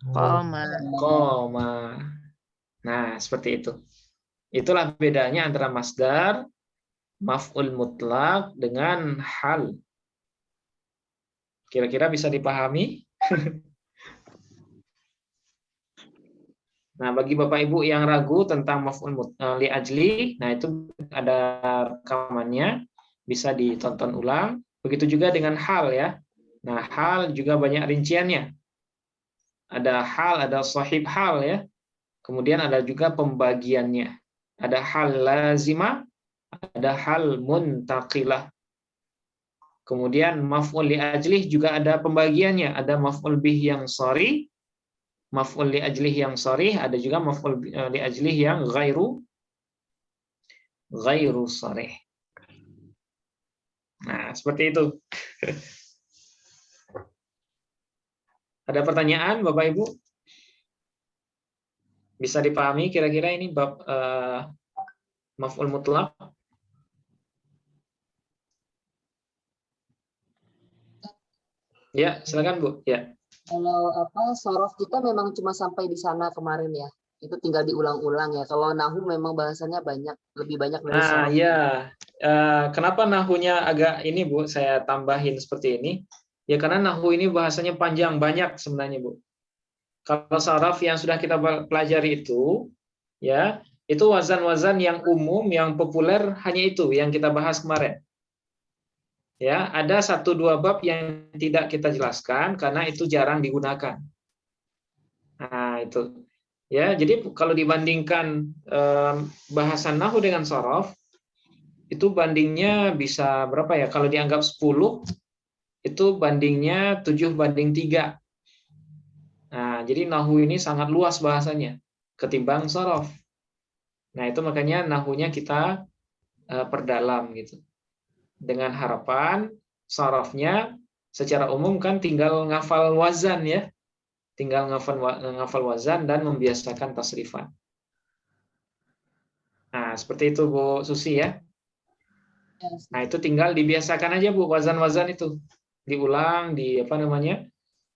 Koma. Nah, seperti itu. Itulah bedanya antara masdar, maf'ul mutlak dengan hal. Kira-kira bisa dipahami? Nah, bagi Bapak Ibu yang ragu tentang maf'ul li ajli, nah itu ada rekamannya, bisa ditonton ulang. Begitu juga dengan hal ya. Nah, hal juga banyak rinciannya. Ada hal, ada sahib hal ya. Kemudian ada juga pembagiannya. Ada hal lazimah, ada hal muntaqilah. Kemudian maf'ul li ajlih juga ada pembagiannya. Ada maf'ul bih yang sharih, maf'ul li ajlih yang sharih, ada juga maf'ul li ajlih yang ghairu sharih. Nah, seperti itu. Ada pertanyaan Bapak Ibu? Bisa dipahami kira-kira ini bab maf'ul mutlak? Ya, silakan Bu. Ya. Kalau sorof kita memang cuma sampai di sana kemarin ya. Itu tinggal diulang-ulang ya. Kalau nahu memang bahasanya lebih banyak dari Nah, sorof. ya. Kenapa nahunya agak ini Bu, saya tambahin seperti ini? Ya karena nahu ini bahasanya panjang, banyak sebenarnya Bu. Kalau saraf yang sudah kita pelajari itu, ya, itu wazan-wazan yang umum, yang populer hanya itu yang kita bahas kemarin. Ya, ada 1-2 bab yang tidak kita jelaskan karena itu jarang digunakan. Nah, itu. Ya, jadi kalau dibandingkan bahasan nahu dengan saraf, itu bandingnya bisa berapa ya? Kalau dianggap 10, itu bandingnya 7:3. Nah, jadi nahu ini sangat luas bahasanya ketimbang saraf. Nah, itu makanya nahunya kita perdalam gitu. Dengan harapan sarafnya secara umum kan tinggal ngafal wazan ya. Tinggal ngafal wazan dan membiasakan tasrifan. Nah, seperti itu Bu Susi ya. Nah, itu tinggal dibiasakan aja Bu wazan-wazan itu. Diulang,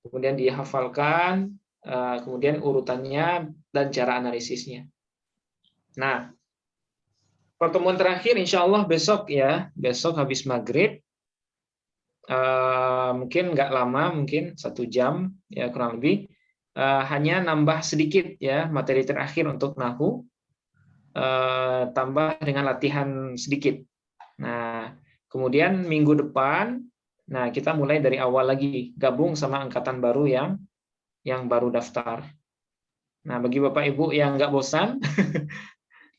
kemudian dihafalkan, kemudian urutannya dan cara analisisnya. Nah, pertemuan terakhir insya Allah besok ya, besok habis maghrib mungkin nggak lama, mungkin 1 jam ya kurang lebih. Hanya nambah sedikit ya materi terakhir untuk nahwu, tambah dengan latihan sedikit. Nah, kemudian minggu depan, nah kita mulai dari awal lagi, gabung sama angkatan baru yang baru daftar. Nah, bagi Bapak Ibu yang nggak bosan,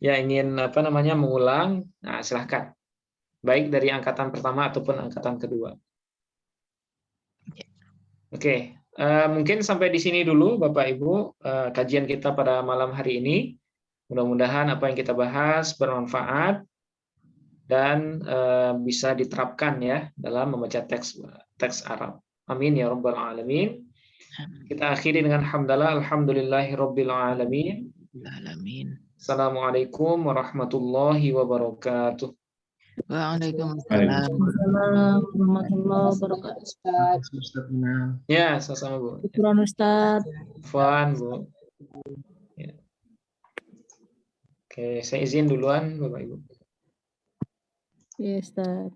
ya ingin mengulang, nah silahkan. Baik dari angkatan pertama ataupun angkatan kedua. Oke, mungkin sampai di sini dulu Bapak Ibu kajian kita pada malam hari ini. Mudah-mudahan apa yang kita bahas bermanfaat dan bisa diterapkan ya dalam membaca teks Arab. Amin ya rabbal alamin. Kita akhiri dengan alhamdulillahi rabbil alamin. Assalamualaikum warahmatullahi wabarakatuh. Waalaikumsalam. Warahmatullahi wabarakatuh. Ya, sama-sama Bu. Syukran Ustaz. Fun Bu. Ya. Oke, saya izin duluan Bapak Ibu. Iya Ustaz.